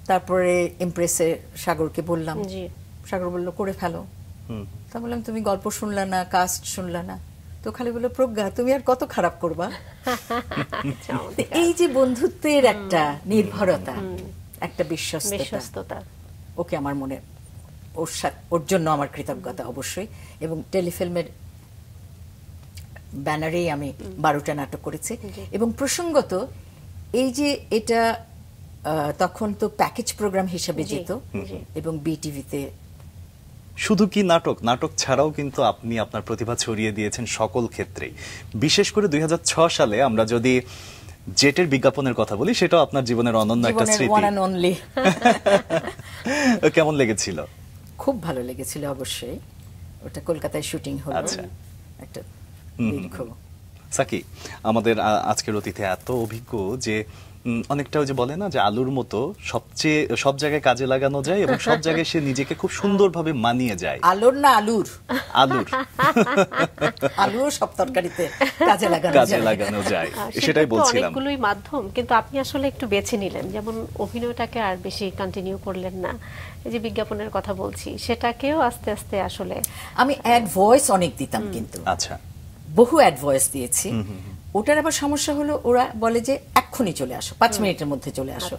তারপরে ইমপ্রেসে সাগরকে বললাম, সাগর বলল করে ফেলো। তা বললাম তুমি গল্প শুনলা না, কাস্ট শুনলা না, তো খালি বললো প্রজ্ঞা তুমি আর কত খারাপ করবা। এই যে বন্ধুত্বের একটা নির্ভরতা, একটা বিশ্বস্ততা, ওকে আমার মনে, ওর জন্য আমার কৃতজ্ঞতা অবশ্যই। এবং টেলিফিল্মের ব্যানারেই আমি 12টা নাটক করেছি। এবং প্রসঙ্গত এই যে এটা তখন তো প্যাকেজ প্রোগ্রাম হিসেবে যেত, এবং বিটিভিতে। শুধু কি নাটক, নাটক ছাড়াও কিন্তু আপনি আপনার প্রতিভা ছড়িয়ে দিয়েছেন সকল ক্ষেত্রেই। বিশেষ করে 2006 সালে আমরা যদি জেটের বিজ্ঞাপনের কথা বলি, সেটাও আপনার জীবনের অনন্য একটা স্মৃতি। কেমন লেগেছিল? খুব ভালো লেগেছিল অবশ্যই। ওটা কলকাতায় শুটিং হলো। একটা দীর্ঘ। সাকি, আমাদের আজকের অতিথি এত অভিজ্ঞ যে অনেকটা ওই যে বলে না যে আলুর মতো সবচেয়ে সব জায়গায় কাজে লাগানো যায়, এবং সব জায়গায় সে নিজেকে খুব সুন্দরভাবে মানিয়ে যায়। আলুর না আলুর? আলুর। আলুও সব তরকারিতে কাজে লাগানো যায়। সেটাই বলছিলাম। অনেকগুলোই মাধ্যম, কিন্তু আপনি আসলে একটু বেছে নিলেন। যেমন অভিনয়টাকে আর বেশি কন্টিনিউ করলেন না। এই যে বিজ্ঞাপনের কথা বলছি, সেটাকেও আস্তে আস্তে আসলে আমি অ্যাড ভয়েস অনেক দিতাম, কিন্তু আচ্ছা, বহু অ্যাড ভয়েস দিয়েছি। ওটার আবার সমস্যা হলো, ওরা বলে যে এক্ষুনি চলে আসো, 5 মিনিটের মধ্যে চলে আসো।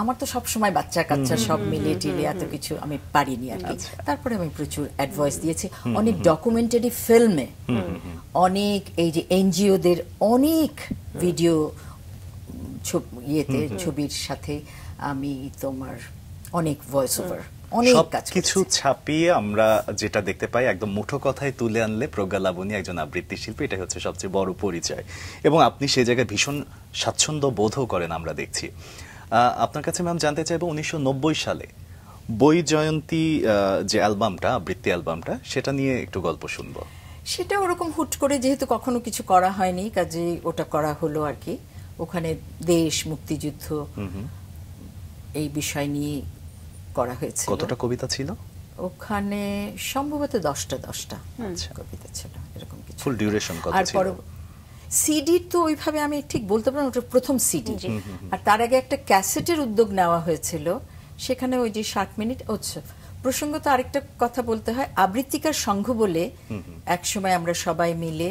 আমার তো সব সময় বাচ্চা কাচ্চা সব মিলিয়ে টিলে এত কিছু আমি পারিনি আর কি। তারপরে আমি প্রচুর অ্যাড ভয়েস দিয়েছি অনেক ডকুমেন্টারি ফিল্মে, অনেক এই যে এনজিওদের অনেক ভিডিও ইয়েতে ছবির সাথে আমি তোমার অনেক ভয়েস ওভার, কিছু ছাপিয়ে আমরা যেটা দেখতে পাই, একদম মুঠো কথায় তুলে আনলে প্রজ্ঞা লাবণী একজন আবৃত্তি শিল্পী, এটা হচ্ছে সবচেয়ে বড় পরিচয়। এবং আপনি সেই জায়গায় ভীষণ স্বাচ্ছন্দ্য বোধও করেন আমরা দেখছি। আপনার কাছে ম্যাম জানতে চাইবো, 1990 সালে বই জয়ন্তী যে অ্যালবামটা, আবৃত্তি অ্যালবামটা, সেটা নিয়ে একটু গল্প শুনবো। সেটা ওরকম হুট করে, যেহেতু কখনো কিছু করা হয়নি, কাজে ওটা করা হলো আর কি। ওখানে দেশ, মুক্তিযুদ্ধ এই বিষয় নিয়ে করা হয়েছে। কতটা কবিতা ছিল ওখানে? সম্ভবত 10টা কবিতা ছিল, এরকম কিছু। ফুল ডিউরেশন কত ছিল? আর সিডি তো ওইভাবে আমি ঠিক বলতে পারবো না, ওটা প্রথম সিডি। আর তার আগে একটা ক্যাসেটের উদ্যোগ নেওয়া হয়েছিল, সেখানে ওই যে 60 মিনিট। প্রসঙ্গত আরেকটা কথা বলতে হয়, আবৃত্তিকার সংঘ বলে একসময় আমরা সবাই মিলে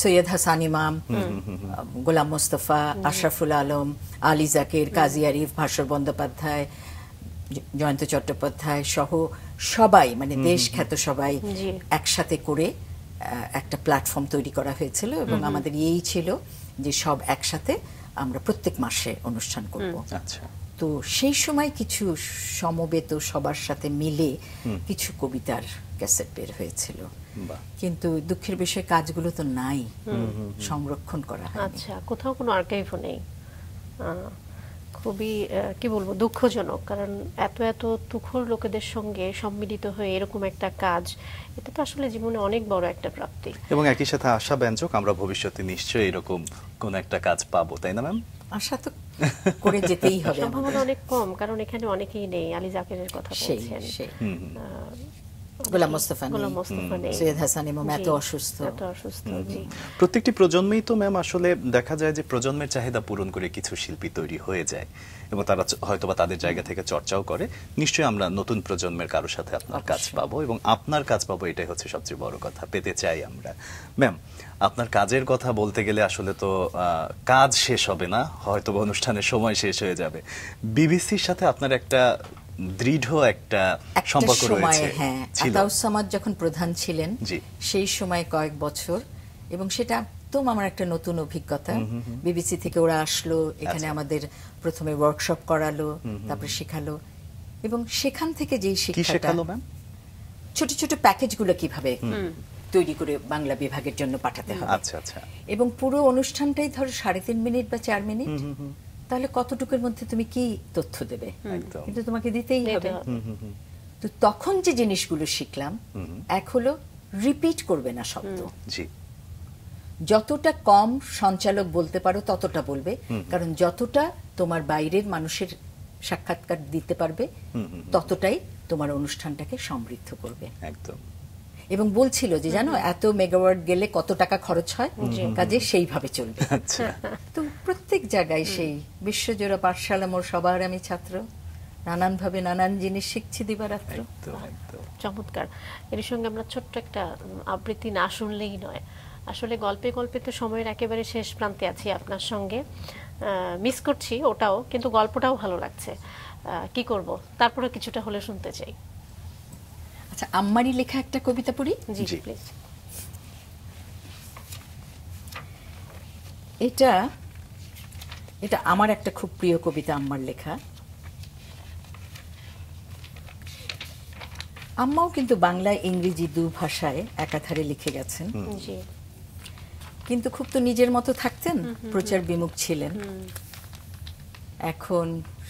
সৈয়দ হাসান ইমাম, গোলাম মোস্তফা, আশরাফুল আলম, আলী জাকির, কাজী আরিফ, ভাস্বর বন্দ্যোপাধ্যায়, জয়ন্ত চট্টোপাধ্যায় সহ সবাই, মানে দেশ খ্যাত সবাই একসাথে করে একটা প্ল্যাটফর্ম তৈরি করা হয়েছিল। এবং আমাদের এই ছিল যে সব একসাথে আমরা প্রত্যেক মাসে অনুষ্ঠান করব। তো সেই সময় কিছু সমবেত সবার সাথে মিলে কিছু কবিতার ক্যাসেট বের হয়েছিল। বাহ। কিন্তু দুঃখের বিষয় কাজগুলো তো নাই, সংরক্ষণ করা হয়। আচ্ছা, কোথাও কোনো আর্কাইভও নেই। খুবই কি বলবো, দুঃখজনক। কারণ এত এত তুখোড় লোকেদের সঙ্গে সম্মিলিত হয়ে এরকম একটা কাজ, এটা তো আসলে জীবনে অনেক বড় একটা প্রাপ্তি। এবং একই সাথে আশাব্যঞ্জক, আমরা ভবিষ্যতে নিশ্চয়ই এরকম কোন একটা কাজ পাবো, তাই না ম্যাম? আশা তো করে যেতেই হবে। সম্ভাবনা অনেক কম, কারণ এখানে অনেকেই নেই। আলী জাকেরের কথা বলছেন, গোলাম মোস্তফা নেই, সৈয়দ হাসান ইমাম এত অসুস্থ। প্রত্যেকটি প্রজন্মেই তো ম্যাম আসলে দেখা যায় যে প্রজন্মের চাহিদা পূরণ করে কিছু শিল্পী তৈরি হয়ে যায় এবং তারা হয়তোবা তাদের জায়গা থেকে চর্চাও করে। নিশ্চয়ই আমরা নতুন প্রজন্মের কারোর সাথে আপনার কাজ পাবো এবং আপনার কাজ পাবো, এটাই হচ্ছে সবচেয়ে বড় কথা, পেতে চাই আমরা। ম্যাম, আপনার কাজের কথা বলতে গেলে আসলে তো কাজ শেষ হবে না, হয়তো অনুষ্ঠানের সময় শেষ হয়ে যাবে। বিবিসির সাথে আপনার একটা দৃঢ় একটা সম্পর্ক রয়েছে। হ্যাঁ, আতাউস সামাদ যখন প্রধান ছিলেন সেই সময় কয়েক বছর, এবং সেটা একদম আমার একটা নতুন অভিজ্ঞতা। বিবিসি থেকে ওরা আসলো এখানে, আমাদের প্রথমে ওয়ার্কশপ করালো, তারপরে শেখালো, এবং সেখান থেকে যেই শিক্ষাটা, ছোট ছোট প্যাকেজগুলো কিভাবে তৈরি করে বাংলা বিভাগের জন্য পাঠাতে হবে, আচ্ছা আচ্ছা, এবং পুরো অনুষ্ঠানটাই ধরো 3.5 মিনিট বা 4 মিনিট, তাহলে কতটুকুর মধ্যে তুমি কি তথ্য দেবে, কিন্তু তোমাকে দিতেই হবে। তো তখন যে জিনিসগুলো শিখলাম, এক হলো রিপিট করবে না শব্দ, যতটা কম সঞ্চালক বলতে পারো ততটা বলবে, কারণ যতটা তোমার বাইরের মানুষের সাক্ষাৎকার দিতে পারবে ততটাই তোমার অনুষ্ঠানটাকে সমৃদ্ধ করবে। একদম। এবং বলছিল যে জানো এত মেগাওয়াট গেলে কত টাকা খরচ হয়, কাজে সেইভাবে চলবে। তো প্রত্যেক জায়গায় সেই বিশ্বজোড়া পাঠশালা মোর সবার আমি ছাত্র, নানান ভাবে নানান জিনিস শিখছি দিবারাত্র। চমৎকার। এর সঙ্গে আমরা ছোট্ট একটা আবৃত্তি না শুনলেই নয়। আসলে গল্পে গল্পে তো সময়ের একেবারে শেষ প্রান্তে আছি আপনার সঙ্গে, মিস করছি ওটাও, কিন্তু গল্পটাও ভালো লাগছে। কি করব, তারপরে কিছুটা হলে শুনতে চাই। আচ্ছা, আম্মারই লেখা একটা কবিতা পড়ি। জি প্লিজ। এটা আমার একটা খুব প্রিয় কবিতা, আম্মার লেখা। আম্মাও কিন্তু বাংলা ইংরেজি দু ভাষায় একাধারে লিখে গেছেন, কিন্তু খুব তো নিজের মতো থাকতেন, প্রচার বিমুখ ছিলেন। এখন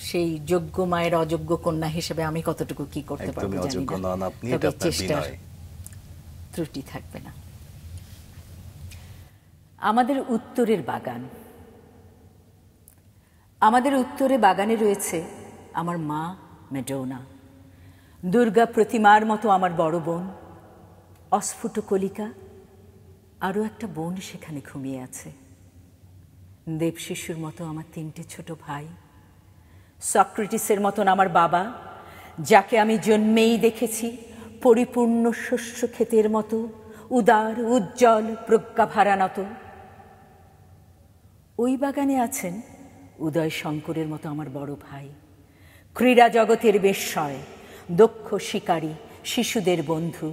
সেই যোগ্য মায়ের অযোগ্য কন্যা হিসেবে আমি কতটুকু কি করতে পারবো জানি না, তবে চেষ্টার ত্রুটি থাকবে না। আমাদের উত্তরের বাগান, আমাদের উত্তরে বাগানে রয়েছে আমার মা মেডোনা, দুর্গা প্রতিমার মতো আমার বড় বোন, অস্ফুট কলিকা, আরো একটা বোন সেখানে ঘুমিয়ে আছে, দেবশিশুর মতো আমার 3টে ছোট ভাই, সক্রেটিসের মতন আমার বাবা, যাকে আমি জন্মেই দেখেছি পরিপূর্ণ শস্য ক্ষেতের মতো উদার উজ্জ্বল প্রজ্ঞাভারানত। ওই বাগানে আছেন উদয় শঙ্করের মতো আমার বড় ভাই, ক্রীড়া জগতের বিস্ময়, দক্ষ শিকারী, শিশুদের বন্ধু,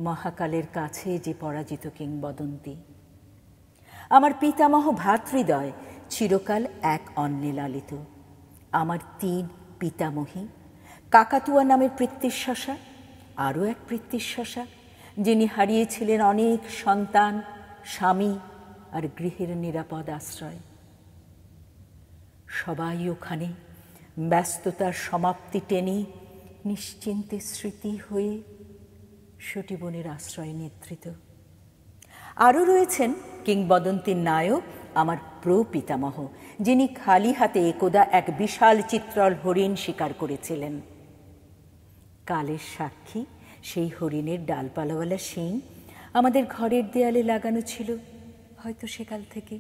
মহাকালের কাছে যে পরাজিত কিংবদন্তি। আমার পিতামহ ভ্রাতৃদ্বয় চিরকাল এক অন্নে লালিত, আমার 3 পিতামহী, কাকাতুয়া নামের পৃথ্বীশ্বসা, আরও এক পৃথ্বীশ্বসা, যিনি হারিয়েছিলেন অনেক সন্তান, স্বামী আর গৃহের নিরাপদ আশ্রয়। সবাই ওখানে ব্যস্ততার সমাপ্তি টেনে নিশ্চিন্তে স্মৃতি হয়ে সটিবনের আশ্রয় নিদ্রিত। আরও রয়েছেন কিংবদন্তির নায়ক আমার প্রপিতামহ, যিনি খালি হাতে একদা এক বিশাল চিত্রল হরিণ শিকার করেছিলেন। কালের সাক্ষী সেই হরিণের ডালপালাওয়ালা শিং আমাদের ঘরের দেয়ালে লাগানো ছিল হয়তো সেকাল থেকে।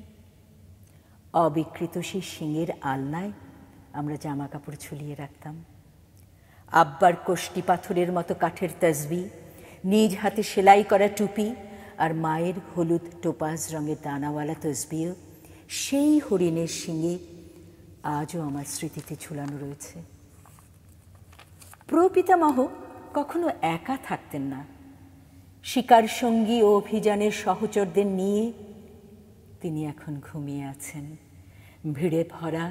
অবিকৃত সেই শিঙের আলনায় আমরা জামা কাপড় ঝুলিয়ে রাখতাম। আব্বার কোষ্টি পাথরের মতো কাঠের তসবি, নিজ হাতে সেলাই করা টুপি, আর মায়ের হলুদ টোপাজ রঙের দানাওয়ালা তসবিও সেই হরিণের শিঙে আজও আমার স্মৃতিতে ঝুলানো রয়েছে। প্রপিতামহ কখনো একা থাকতেন না, শিকার সঙ্গী ও অভিযানের সহচরদের নিয়ে তিনি এখন ঘুমিয়ে আছেন ভিড়ে ভরা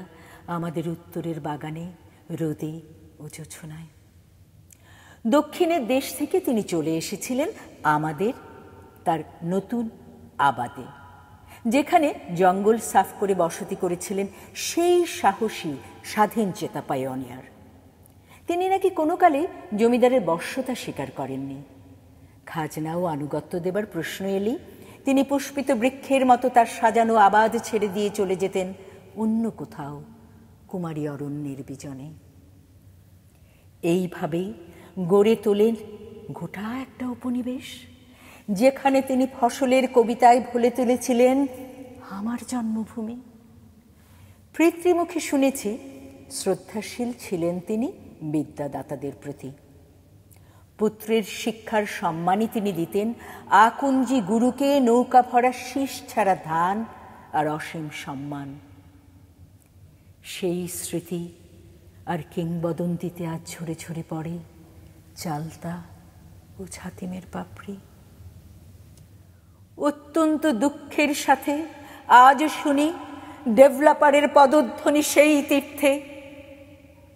আমাদের উত্তরের বাগানে, রোদে ও জোছনায়। দক্ষিণের দেশ থেকে তিনি চলে এসেছিলেন আমাদের তার নতুন আবাদে, যেখানে জঙ্গল সাফ করে বসতি করেছিলেন সেই সাহসী স্বাধীন চেতা পাইওনিয়ার। তিনি নাকি কোনো কালে জমিদারের বশ্যতা স্বীকার করেননি। খাজনা ও আনুগত্য দেবার প্রশ্ন এলেই তিনি পুষ্পিত বৃক্ষের মতো তার সাজানো আবাদ ছেড়ে দিয়ে চলে যেতেন অন্য কোথাও, কুমারী অরণ্যের বিজনে। এইভাবেই গড়ে তোলেন গোটা একটা উপনিবেশ, যেখানে তিনি ফসলের কবিতায় ভুলে তুলেছিলেন আমার জন্মভূমি। পিতৃমুখে শুনেছি শ্রদ্ধাশীল ছিলেন তিনি বিদ্যাদাতাদের প্রতি। পুত্রের শিক্ষার সম্মানই তিনি দিতেন আকুঞ্জি গুরুকে নৌকা ভরা শীষ ছাড়া ধান আর অসীম সম্মান। সেই স্মৃতি আর কিংবদন্তিতে আজ ঝরে ঝরে পড়ে চালতা ও ছাতিমের পাপড়ি। অত্যন্ত দুঃখের সাথে আজ শুনি ডেভেলপারের পদধ্বনি সেই তীর্থে।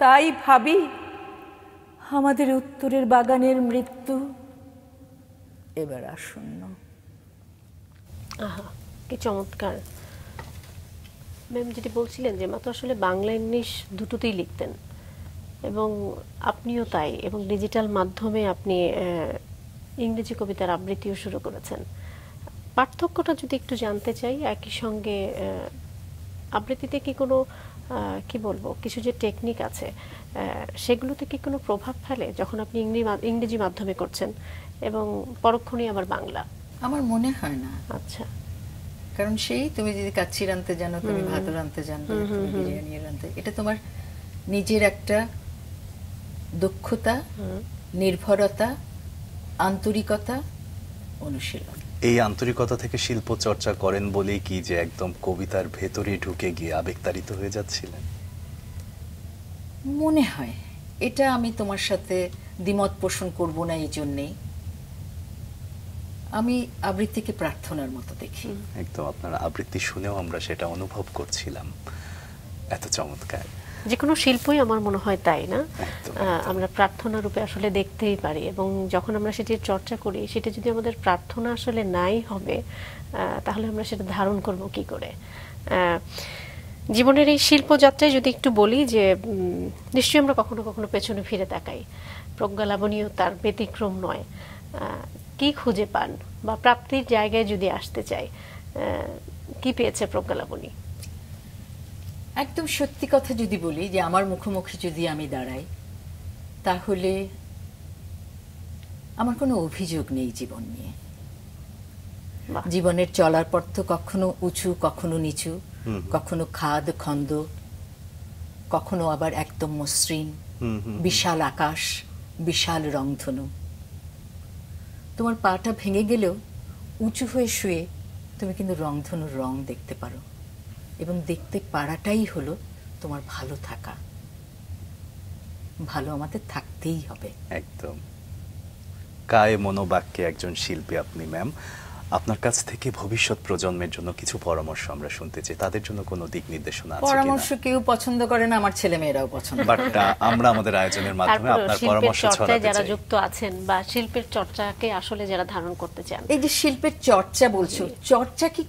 তাই ভাবি আমাদের উত্তরের বাগানের মৃত্যু এবার আসন্ন। আহা, কি চমৎকার ম্যাম। যেটি বলছিলেন যে মা তো আসলে বাংলা ইংলিশ দুটোতেই লিখতেন, এবং আপনিও তাই, এবং ডিজিটাল মাধ্যমে আপনি ইংরেজি কবিতার আবৃত্তিও শুরু করেছেন। পার্থক্যটা যদি একটু জানতে চাই, একই সঙ্গে আবৃত্তিতে কি কোনো কি বলবো, কিছু যে টেকনিক আছে সেগুলোতে কি কোনো প্রভাব ফেলে যখন আপনি ইংরেজি মাধ্যমে করছেন এবং পরক্ষণেই আবার বাংলা? আমার মনে হয় না। আচ্ছা, কারণ সেই তুমি যদি কাচ্চি রাঁধতে জানো, তুমি ভাত রাঁধতে জানো, তুমি বিরিয়ানি রাঁধতে, এটা তোমার নিজের একটা দক্ষতা, নির্ভরতা, আন্তরিকতা, অনুশীলন। এই আন্তরিকতা থেকে শিল্প চর্চা করেন বলেই কি যে একদম কবিতার ভেতরে ঢুকে গিয়ে আবেগতাড়িত হয়ে যাচ্ছিলেন? মনে হয়। এটা আমি তোমার সাথে দ্বিমত পোষণ করব না। এই জন্যেই আমি আবৃত্তিকে প্রার্থনার মতো দেখি। একদম আপনার আবৃত্তি শুনেও আমরা সেটা অনুভব করছিলাম। এত চমৎকার। যে কোনো শিল্পই আমার মনে হয় তাই না, আমরা প্রার্থনা রূপে আসলে দেখতেই পারি, এবং যখন আমরা সেটির চর্চা করি সেটা যদি আমাদের প্রার্থনা আসলে নাই হবে তাহলে আমরা সেটা ধারণ করব কি করে? জীবনের এই শিল্পযাত্রায় যদি একটু বলি যে নিশ্চয়ই আমরা কখনো কখনো পেছনে ফিরে তাকাই, প্রজ্ঞালাবণীও তার ব্যতিক্রম নয়। কি খুঁজে পান বা প্রাপ্তির জায়গায় যদি আসতে চাই, কি পেয়েছে প্রজ্ঞালাবণী? একদম সত্যি কথা যদি বলি, যে আমার মুখোমুখি যদি আমি দাঁড়াই, তাহলে আমার কোনো অভিযোগ নেই জীবন নিয়ে। জীবনের চলার পথ তো কখনো উঁচু, কখনো নিচু, কখনো খাদ খন্দ, কখনো আবার একদম মসৃণ, বিশাল আকাশ, বিশাল রংধনু। তোমার পাটা ভেঙে গেলেও উঁচু হয়ে শুয়ে তুমি কিন্তু রংধনুর রং দেখতে পারো, এবং দেখতে পারাটাই হলো তোমার ভালো থাকা। ভালো আমাদের থাকতেই হবে। একদম কায়ে মনোবাক্যে একজন শিল্পী আপনি ম্যাম। আপনার কাছ থেকে ভবিষ্যৎ প্রজন্মের জন্য কিছু পরামর্শ আমরা শুনতে চাই। তাদের জন্য কোনো দিক নির্দেশনা আছে কিনা? পরামর্শ কেউ পছন্দ করে না, আমার ছেলে মেয়েরাও পছন্দ করে। বাট আমরা আমাদের আয়োজনের মাধ্যমে আপনার পরামর্শ ছড়াতে চাই। যারা যুক্ত আছেন বা শিল্পের চর্চাকে আসলে যারা ধারণ করতে চান, এই যে শিল্পের চর্চা বলছো, চর্চা কি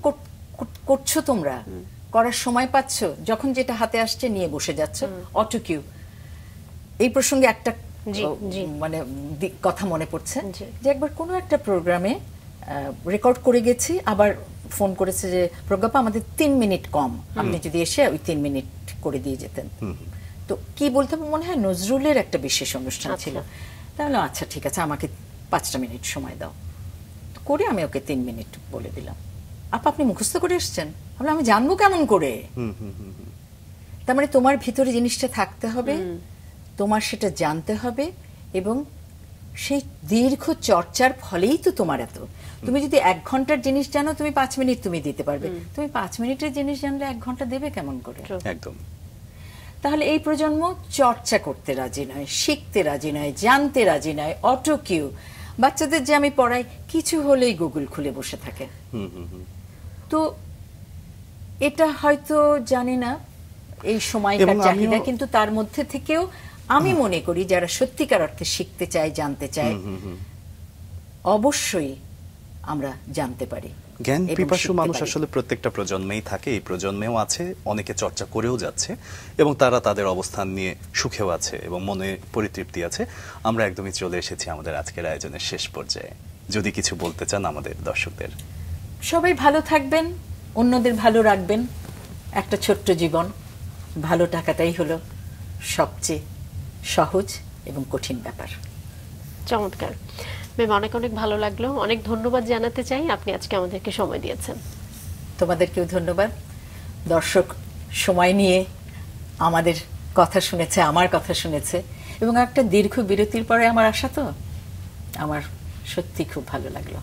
করছো তোমরা? করার সময় পাচ্ছ? যখন যেটা হাতে আসছে নিয়ে বসে যাচ্ছ। অটো কিউ। এই প্রসঙ্গে একটা মানে কথা মনে পড়ছে, যে একবার কোনো একটা প্রোগ্রামে রেকর্ড করে গেছি, আবার ফোন করেছে যে প্রজ্ঞাপা আমাদের 3 মিনিট কম, আপনি যদি এসে ওই 3 মিনিট করে দিয়ে যেতেন। তো কি বলতে হবে, মনে হয় নজরুলের একটা বিশেষ অনুষ্ঠান ছিল। তাহলে আচ্ছা ঠিক আছে, আমাকে 5টা মিনিট সময় দাও। করে আমি ওকে 3 মিনিট বলে দিলাম। আপনি মুখস্থ করে এসছেন, আমি জানবো কেমন করে? তার মানে তোমার ভিতরে জিনিসটা থাকতে হবে, তোমার সেটা জানতে হবে, এবং সেই দীর্ঘ চর্চার ফলেই তো তোমার এত। তুমি যদি 1 ঘন্টার জিনিস জানো, তুমি 5 মিনিট তুমি দিতে পারবে। তুমি 5 মিনিটের জিনিস জানলে 1 ঘন্টা দেবে কেমন করে? একদম। তাহলে এই প্রজন্ম চর্চা করতে রাজি নয়, শিখতে রাজি নয়, জানতে রাজি নয়। অটো কিউ। বাচ্চাদের যে আমি পড়াই, কিছু হলেই গুগল খুলে বসে থাকে। তো এটা হয়তো জানি না এই সময়কার চাহিদা, কিন্তু তার মধ্যে থেকেও আমি মনে করি যারা সত্যিকার অর্থে শিখতে চায়, জানতে চায়, অবশ্যই আমরা জানতে পারি। জ্ঞান পিপাসু মানুষ আসলে প্রত্যেকটা প্রজন্মেই থাকে, এই প্রজন্মেও আছে, অনেকে চর্চা করেও যাচ্ছে এবং তারা তাদের অবস্থান নিয়ে সুখেও আছে এবং মনে পরিতৃপ্তি আছে। আমরা একদমই চলে এসেছি আমাদের আজকের আয়োজনের শেষ পর্যায়ে। যদি কিছু বলতে চান আমাদের দর্শকদের। সবাই ভালো থাকবেন, অন্যদের ভালো রাখবেন। একটা ছোট্ট জীবন, ভালো থাকাটাই হলো সবচেয়ে সহজ এবং কঠিন ব্যাপার। চমৎকার ম্যাম, অনেক অনেক ভালো লাগলো। অনেক ধন্যবাদ জানাতে চাই, আপনি আজকে আমাদেরকে সময় দিয়েছেন। তোমাদেরকেও ধন্যবাদ। দর্শক সময় নিয়ে আমাদের কথা শুনেছে, আমার কথা শুনেছে এবং একটা দীর্ঘ বিরতির পরে আমার আসা, তো আমার সত্যি খুব ভালো লাগলো।